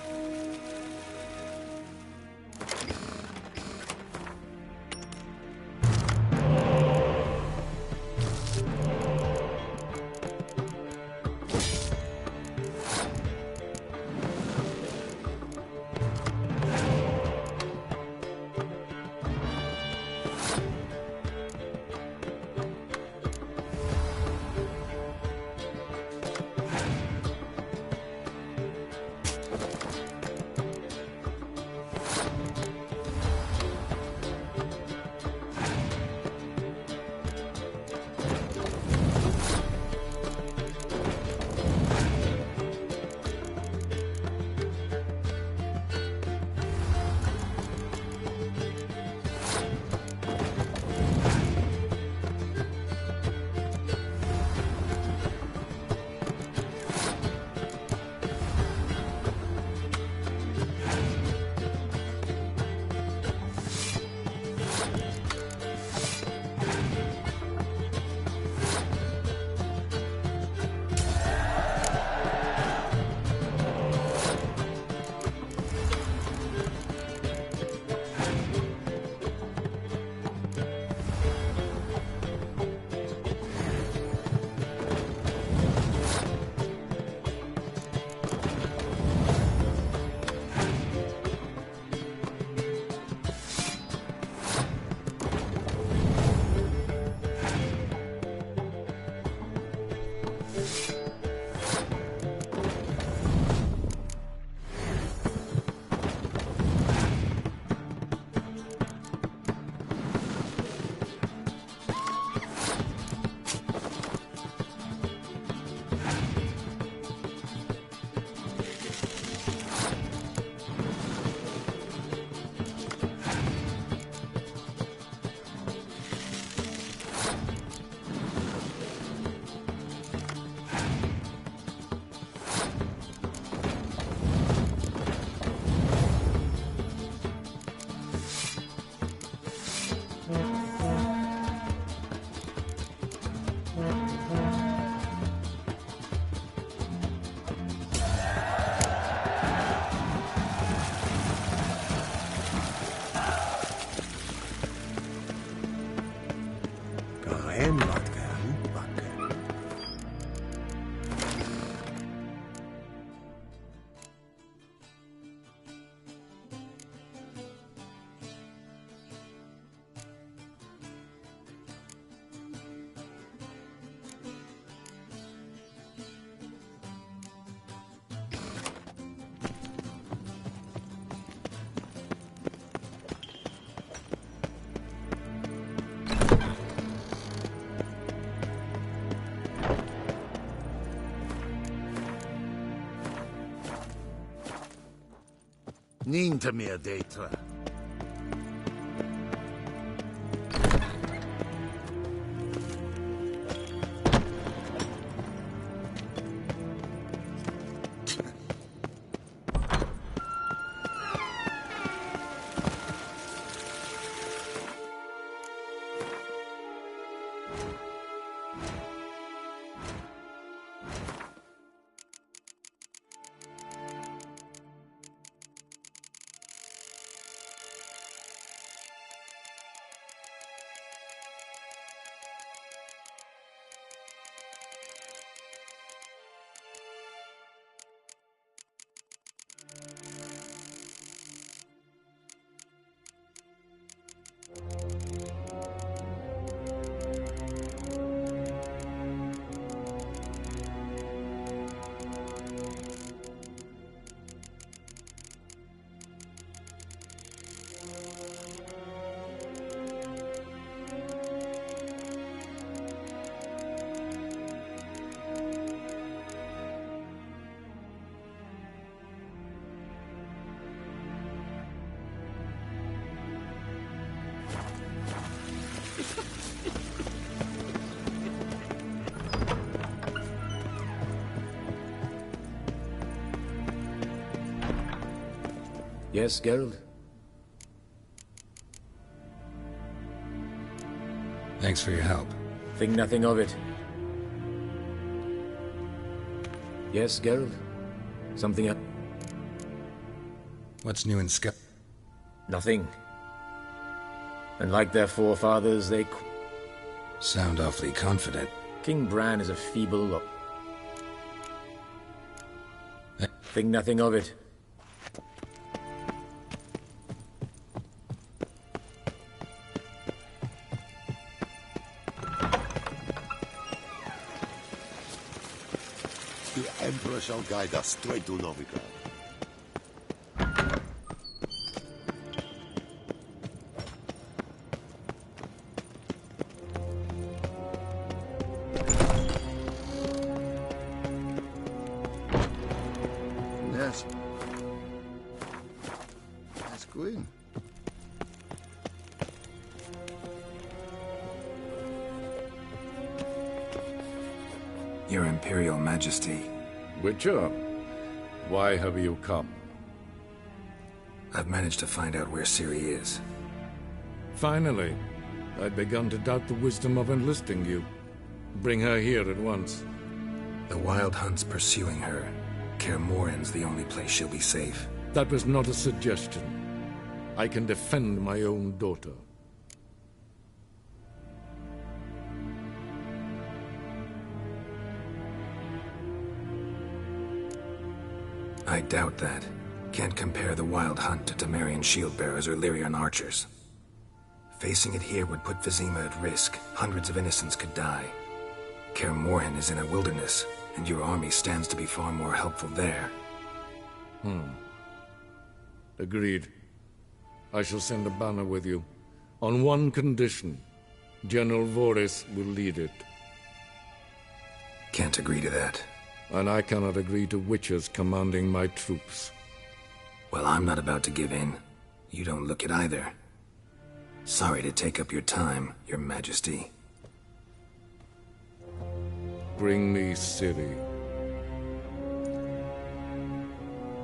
And vodka. Vodka. Ninta mir detra. Yes, Geralt? Thanks for your help. Think nothing of it. Yes, Geralt? Something else? What's new in Skep? Nothing. And like their forefathers, they... Sound awfully confident. King Bran is a feeble look. Think nothing of it. The Emperor shall guide us straight to Novigrad. Yes. That's Queen. Your Imperial Majesty. Witcher, why have you come? I've managed to find out where Ciri is. Finally. I'd begun to doubt the wisdom of enlisting you. Bring her here at once. The Wild Hunt's pursuing her. Kaer Morhen's the only place she'll be safe. That was not a suggestion. I can defend my own daughter. I doubt that. Can't compare the Wild Hunt to Temerian shield-bearers or Lyrian archers. Facing it here would put Vizima at risk. Hundreds of innocents could die. Kaer Morhen is in a wilderness, and your army stands to be far more helpful there. Agreed. I shall send a banner with you. On one condition. General Voris will lead it. Can't agree to that. And I cannot agree to Witchers commanding my troops. Well, I'm not about to give in. You don't look it either. Sorry to take up your time, Your Majesty. Bring me Ciri.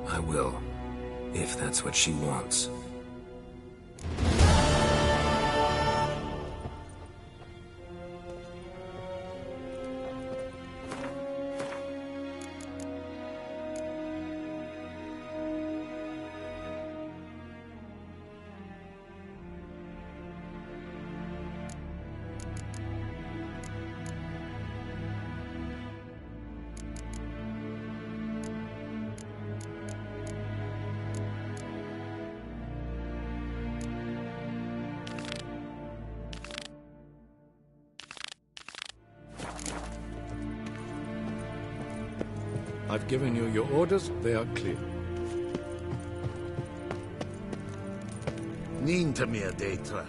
I will, if that's what she wants. I've given you your orders. They are clear. Ninta mia detra.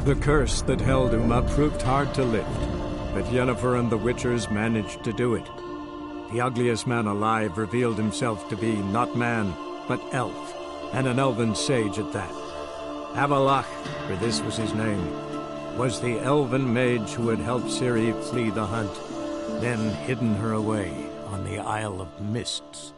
The curse that held Uma proved hard to lift, but Yennefer and the Witchers managed to do it. The ugliest man alive revealed himself to be not man, but elf, and an elven sage at that. Avallac'h, for this was his name, was the elven mage who had helped Ciri flee the hunt, then hidden her away on the Isle of Mists.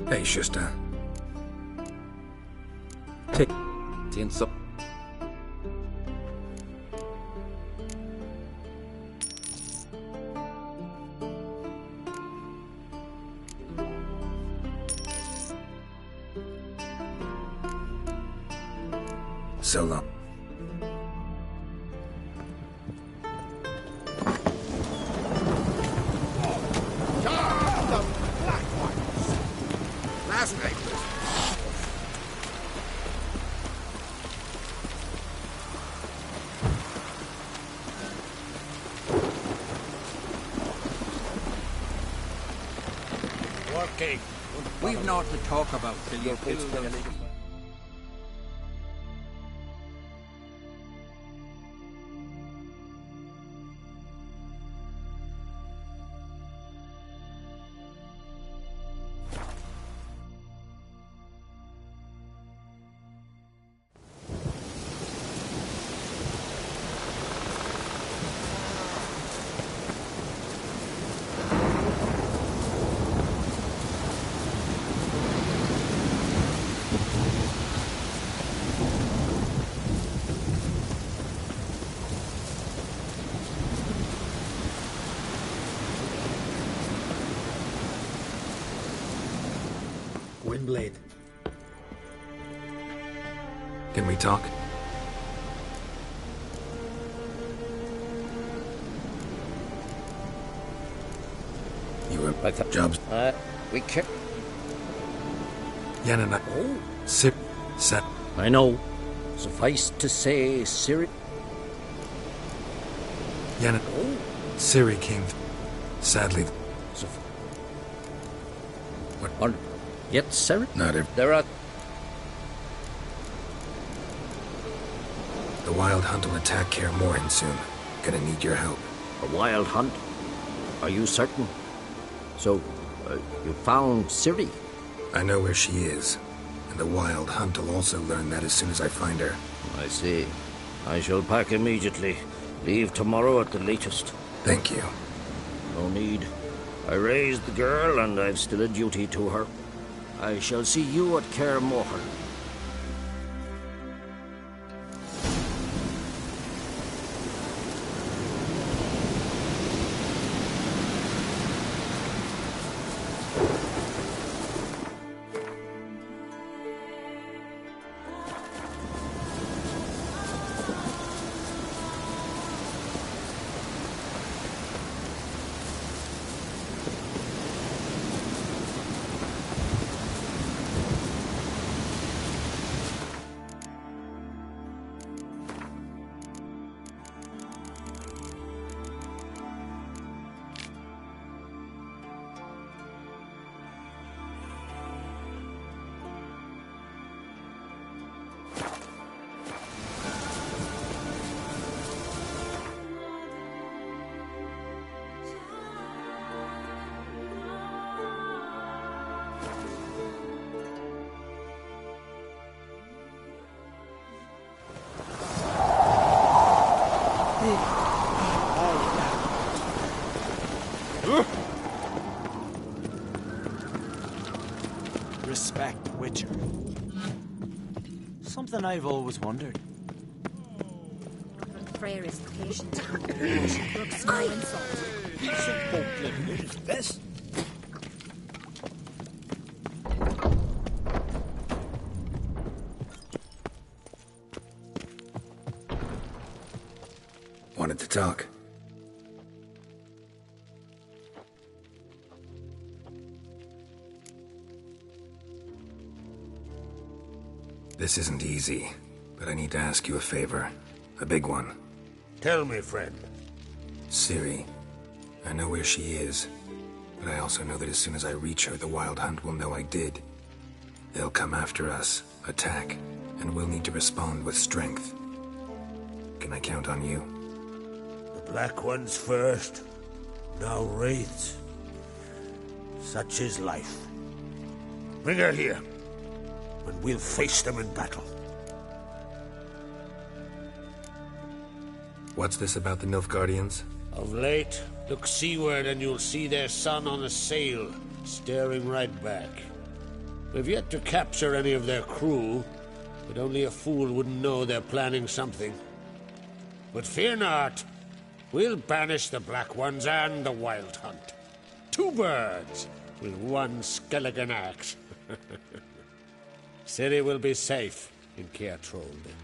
Hey, Shusta. Take tense up. So long. Last night. Working. We've naught to talk about till you're killed. blade. Can we talk? You were like that jobs. We kept. Yen and I. Oh. Sip. Set. I know. Suffice to say, Ciri. Yen and. Oh. Ciri came. Sadly. What? Yet, Ciri? Not if. There are. The Wild Hunt will attack Kaer Morhen soon. Gonna need your help. A wild hunt? Are you certain? So, you found Ciri? I know where she is. And the Wild Hunt will also learn that as soon as I find her. I see. I shall pack immediately. Leave tomorrow at the latest. Thank you. No need. I raised the girl, and I've still a duty to her. I shall see you at Kaer Morhen. Respect, Witcher. Something I've always wondered. Freyr is patient. She brooks no insult. Decent folk living at its best. Wanted to talk. This isn't easy, but I need to ask you a favor. A big one. Tell me, friend. Ciri. I know where she is, but I also know that as soon as I reach her, the Wild Hunt will know I did. They'll come after us, attack, and we'll need to respond with strength. Can I count on you? The Black Ones first, now Wraiths. Such is life. Bring her here, and we'll face them in battle. What's this about the Nilfgaardians? Of late, look seaward and you'll see their sun on a sail, staring right back. We've yet to capture any of their crew, but only a fool wouldn't know they're planning something. But fear not, we'll banish the Black Ones and the Wild Hunt. 2 birds with 1 skeleton axe. Ciri will be safe in Caer Trolde.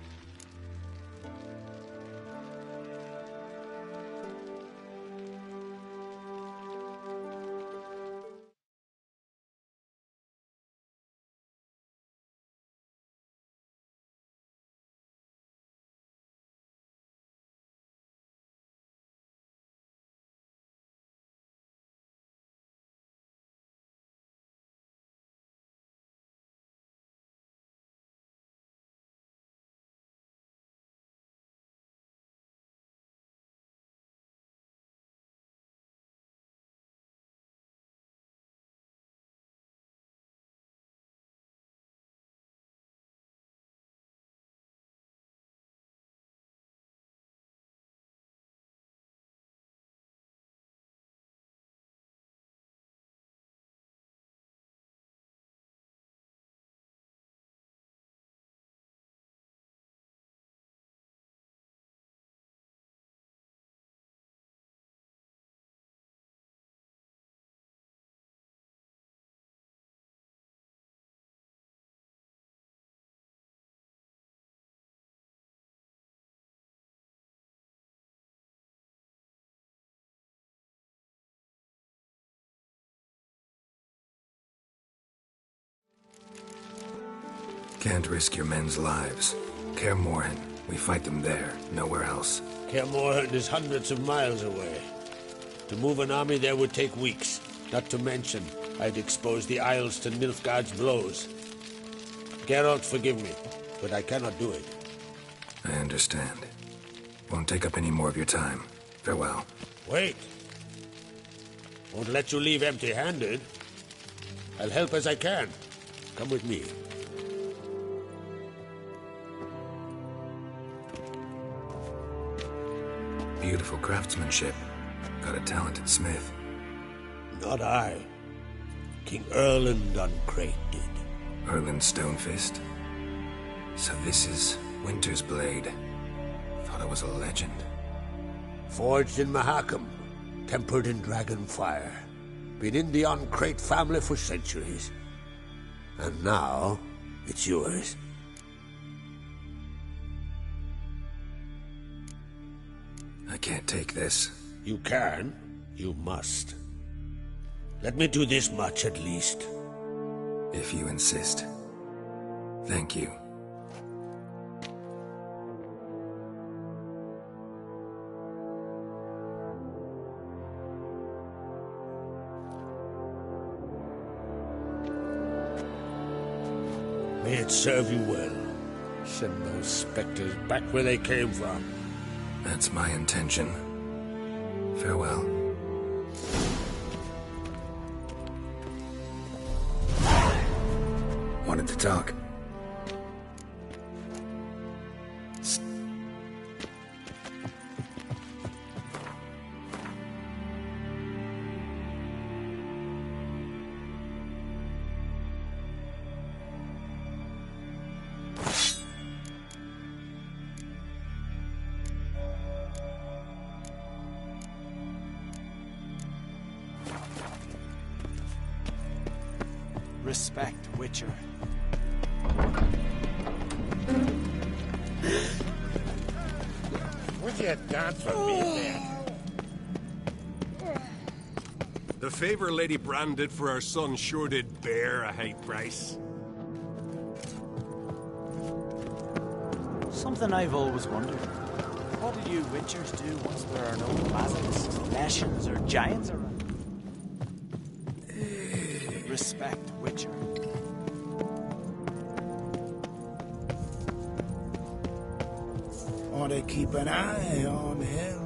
Can't risk your men's lives. Kaer Morhen. We fight them there, nowhere else. Kaer Morhen is hundreds of miles away. To move an army there would take weeks. Not to mention, I'd expose the Isles to Nilfgaard's blows. Geralt, forgive me, but I cannot do it. I understand. Won't take up any more of your time. Farewell. Wait. Won't let you leave empty-handed. I'll help as I can. Come with me. Beautiful craftsmanship. Got a talented smith. Not I. King Erland Uncrate did. Erland Stonefist? So this is Winter's Blade. Thought it was a legend. Forged in Mahakam. Tempered in dragon fire. Been in the Uncrate family for centuries. And now, it's yours. I can't take this. You can. You must. Let me do this much at least. If you insist. Thank you. May it serve you well. Send those specters back where they came from. That's my intention. Farewell. Wanted to talk. Respect, Witcher. Would you dance for me then? The favor Lady Brand did for our son sure did bear a high price. Something I've always wondered. What do you Witchers do once there are no basilisks, Neshans, or giants around? Respect, Witcher. Or they keep an eye on him.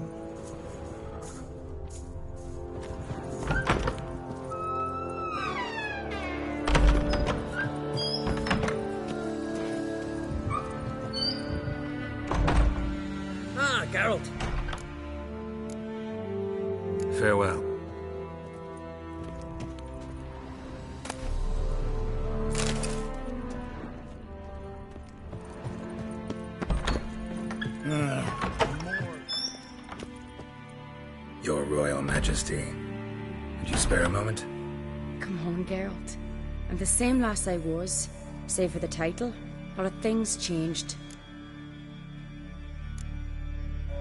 Ah, Geralt. Farewell. Your Royal Majesty. Would you spare a moment? Come on, Geralt. I'm the same lass I was, save for the title. A lot of things changed.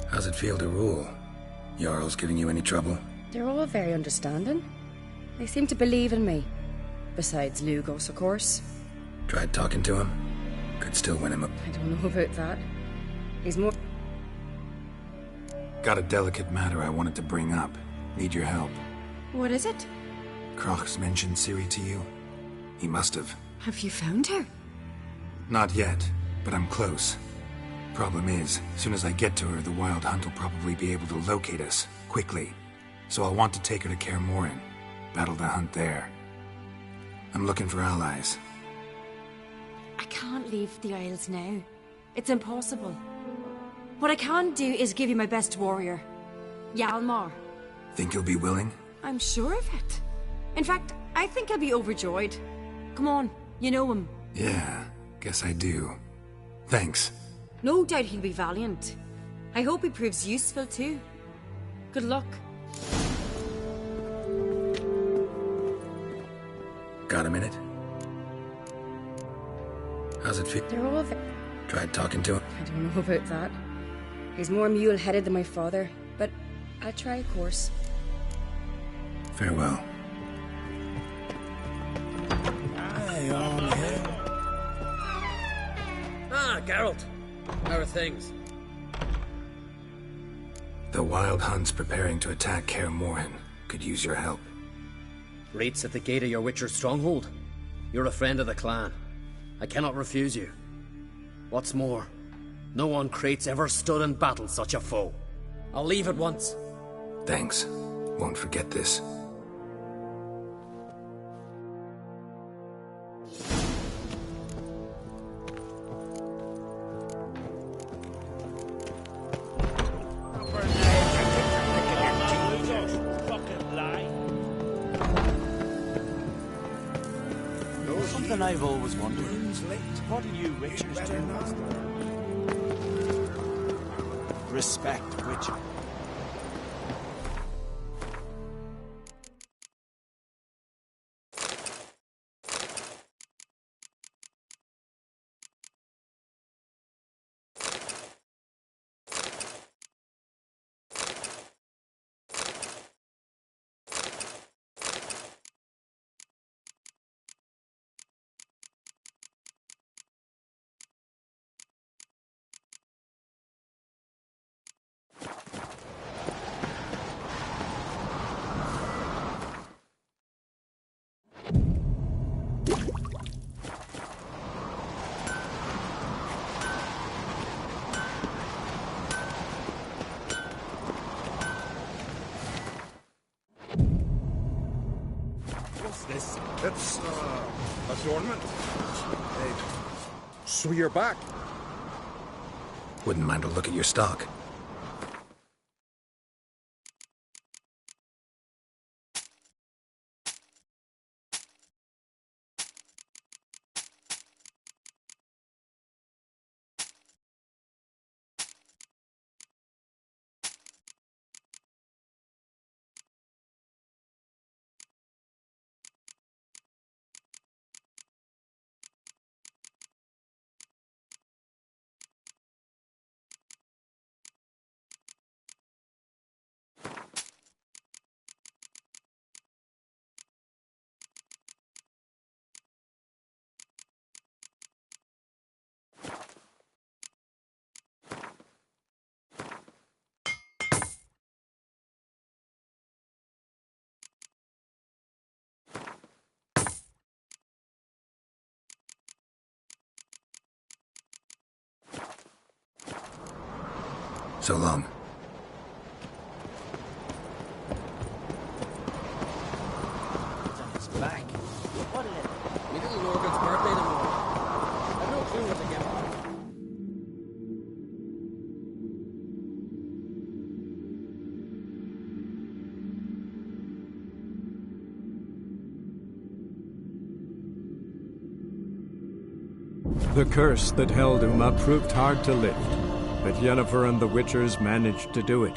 How's it feel to rule? Jarl's giving you any trouble? They're all very understanding. They seem to believe in me. Besides Lugos, of course. Tried talking to him? Could still win him up. I don't know about that. He's more... Got a delicate matter I wanted to bring up. Need your help. What is it? Crach's mentioned Ciri to you? He must have. Have you found her? Not yet, but I'm close. Problem is, as soon as I get to her, the Wild Hunt will probably be able to locate us, quickly. So I'll want to take her to Kaer Morhen. Battle the hunt there. I'm looking for allies. I can't leave the Isles now. It's impossible. What I can do is give you my best warrior, Hjalmar. Think you'll be willing? I'm sure of it. In fact, I think I'll be overjoyed. Come on, you know him. Yeah, guess I do. Thanks. No doubt he'll be valiant. I hope he proves useful too. Good luck. Got a minute? How's it feel? They're all... Tried talking to him? I don't know about that. He's more mule-headed than my father, but I'll try, of course. Farewell. Eye on him. Geralt. How are things? The Wild Hunt's preparing to attack Kaer Morhen. Could use your help. Raid's at the gate of your Witcher's stronghold. You're a friend of the clan. I cannot refuse you. What's more, no one Crate's ever stood in battle such a foe. I'll leave at once. Thanks. Won't forget this. Something I've always wondered. What do you Witchers do? Respect Witcher. This? It's, adornment. Hey, so you're back. Wouldn't mind a look at your stock. So long. It's back. What is it? Me little Morgan's birthday tomorrow. I've no clue what to get on. The curse that held Uma proved hard to lift, but Yennefer and the Witchers managed to do it.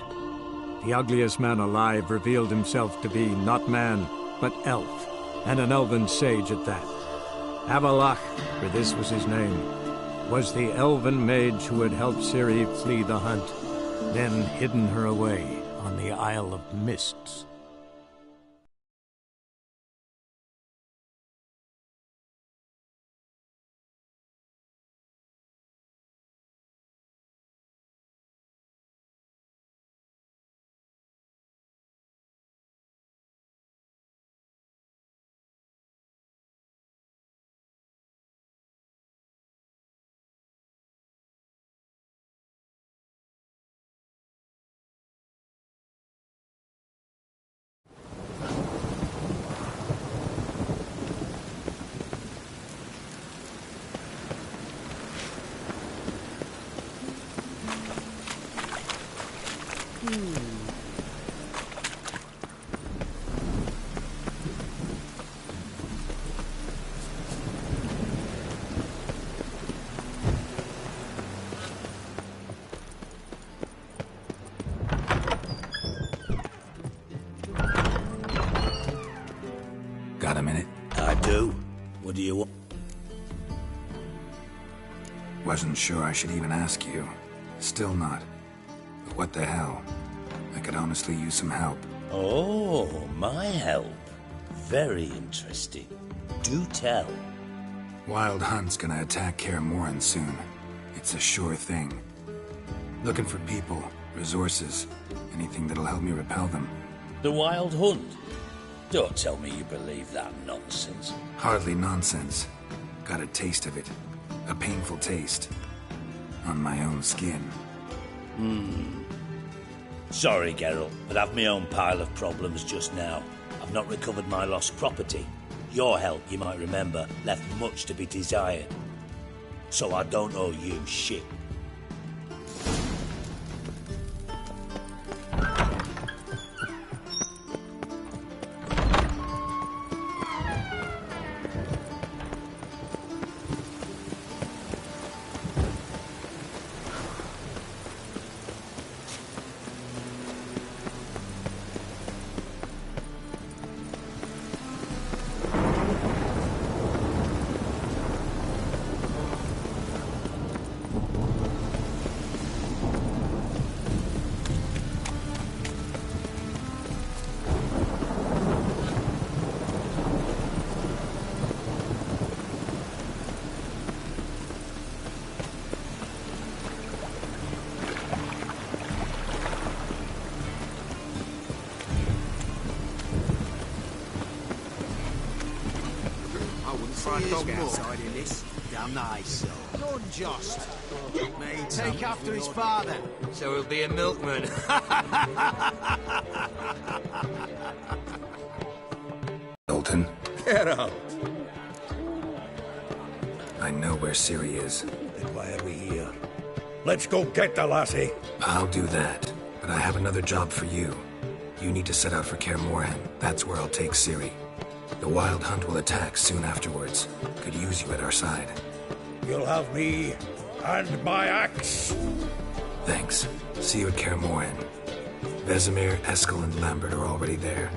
The ugliest man alive revealed himself to be not man, but elf, and an elven sage at that. Avallac'h, for this was his name, was the elven mage who had helped Ciri flee the hunt, then hidden her away on the Isle of Mists. Got a minute? I do. What do you want? Wasn't sure I should even ask you. Still not. But what the hell? I could honestly use some help. Oh, my help. Very interesting. Do tell. Wild Hunt's gonna attack Kaer Morhen soon. It's a sure thing. Looking for people, resources, anything that'll help me repel them. The Wild Hunt? Don't tell me you believe that nonsense. Hardly nonsense. Got a taste of it. A painful taste. On my own skin. Sorry, Geralt, but I've my own pile of problems just now. I've not recovered my lost property. Your help, you might remember, left much to be desired. So I don't owe you shit. Dog outside in this. Damn nice. Unjust. May take after his father. So he'll be a milkman. Milton, Get up. I know where Ciri is. Then why are we here? Let's go get the lassie. I'll do that, but I have another job for you. You need to set out for Kaer Morhen. That's where I'll take Ciri. The Wild Hunt will attack soon afterwards. Could use you at our side. You'll have me and my axe. Thanks. See you at Kaer Morhen. Vesemir, Eskel, and Lambert are already there.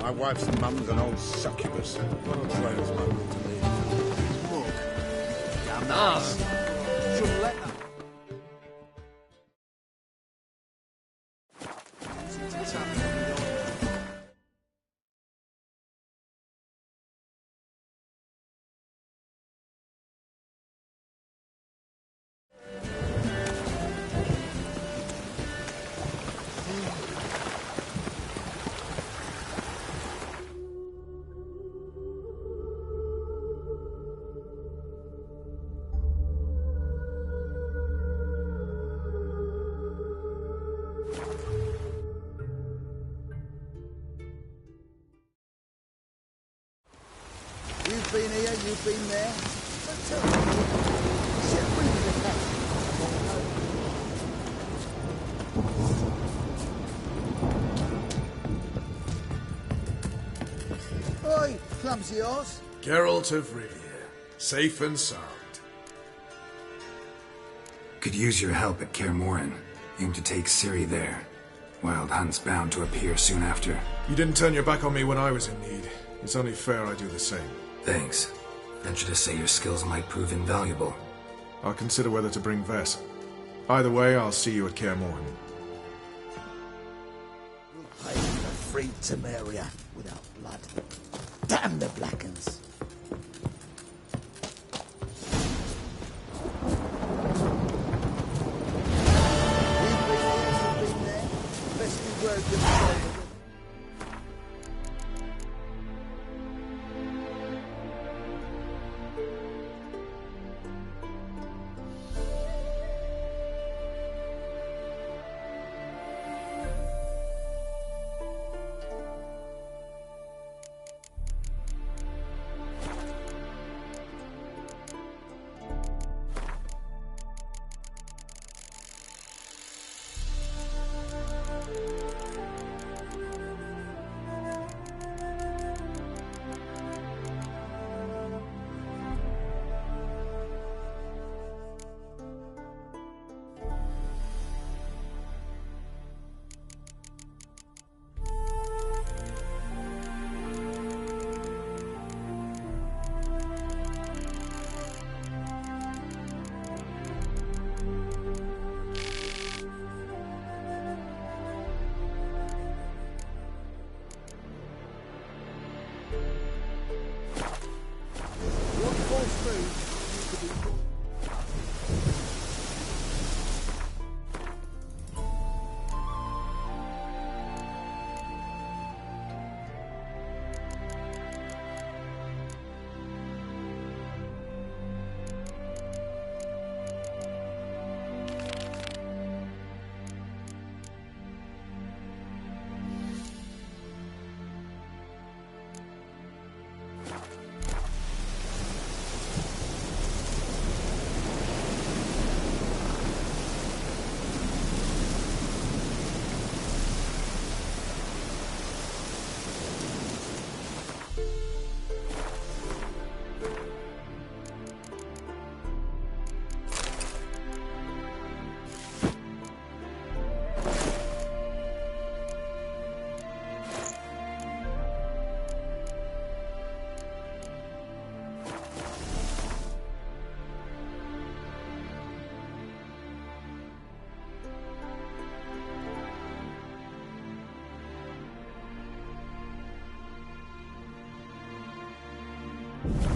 My wife's mum's an old succubus. Where's my will to live? Look. Damn nice. Shouldn't let that. You've been here, you've been there. But tell me, shit, bring me the cat. Oi, clumsy horse. Geralt of Rivia, safe and sound. Could use your help at Kaer Morhen. Aim to take Ciri there. Wild Hunt's bound to appear soon after. You didn't turn your back on me when I was in need. It's only fair I do the same. Thanks. Venture to say your skills might prove invaluable. I'll consider whether to bring Vess. Either way, I'll see you at Kaer Morhen. We'll pay for free Temeria without blood. Damn the Blackens.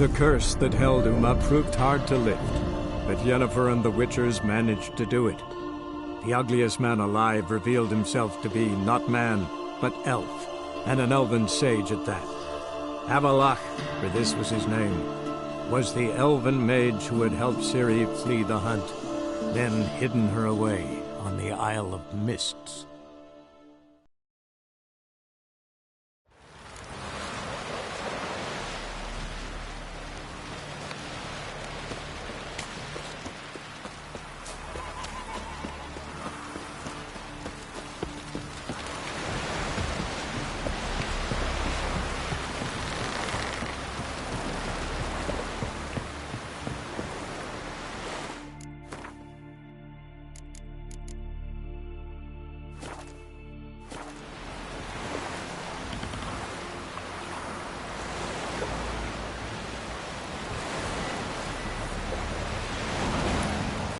The curse that held Uma proved hard to lift, but Yennefer and the Witchers managed to do it. The ugliest man alive revealed himself to be not man, but elf, and an elven sage at that. Avallac'h, for this was his name, was the elven mage who had helped Ciri flee the hunt, then hidden her away on the Isle of Mists.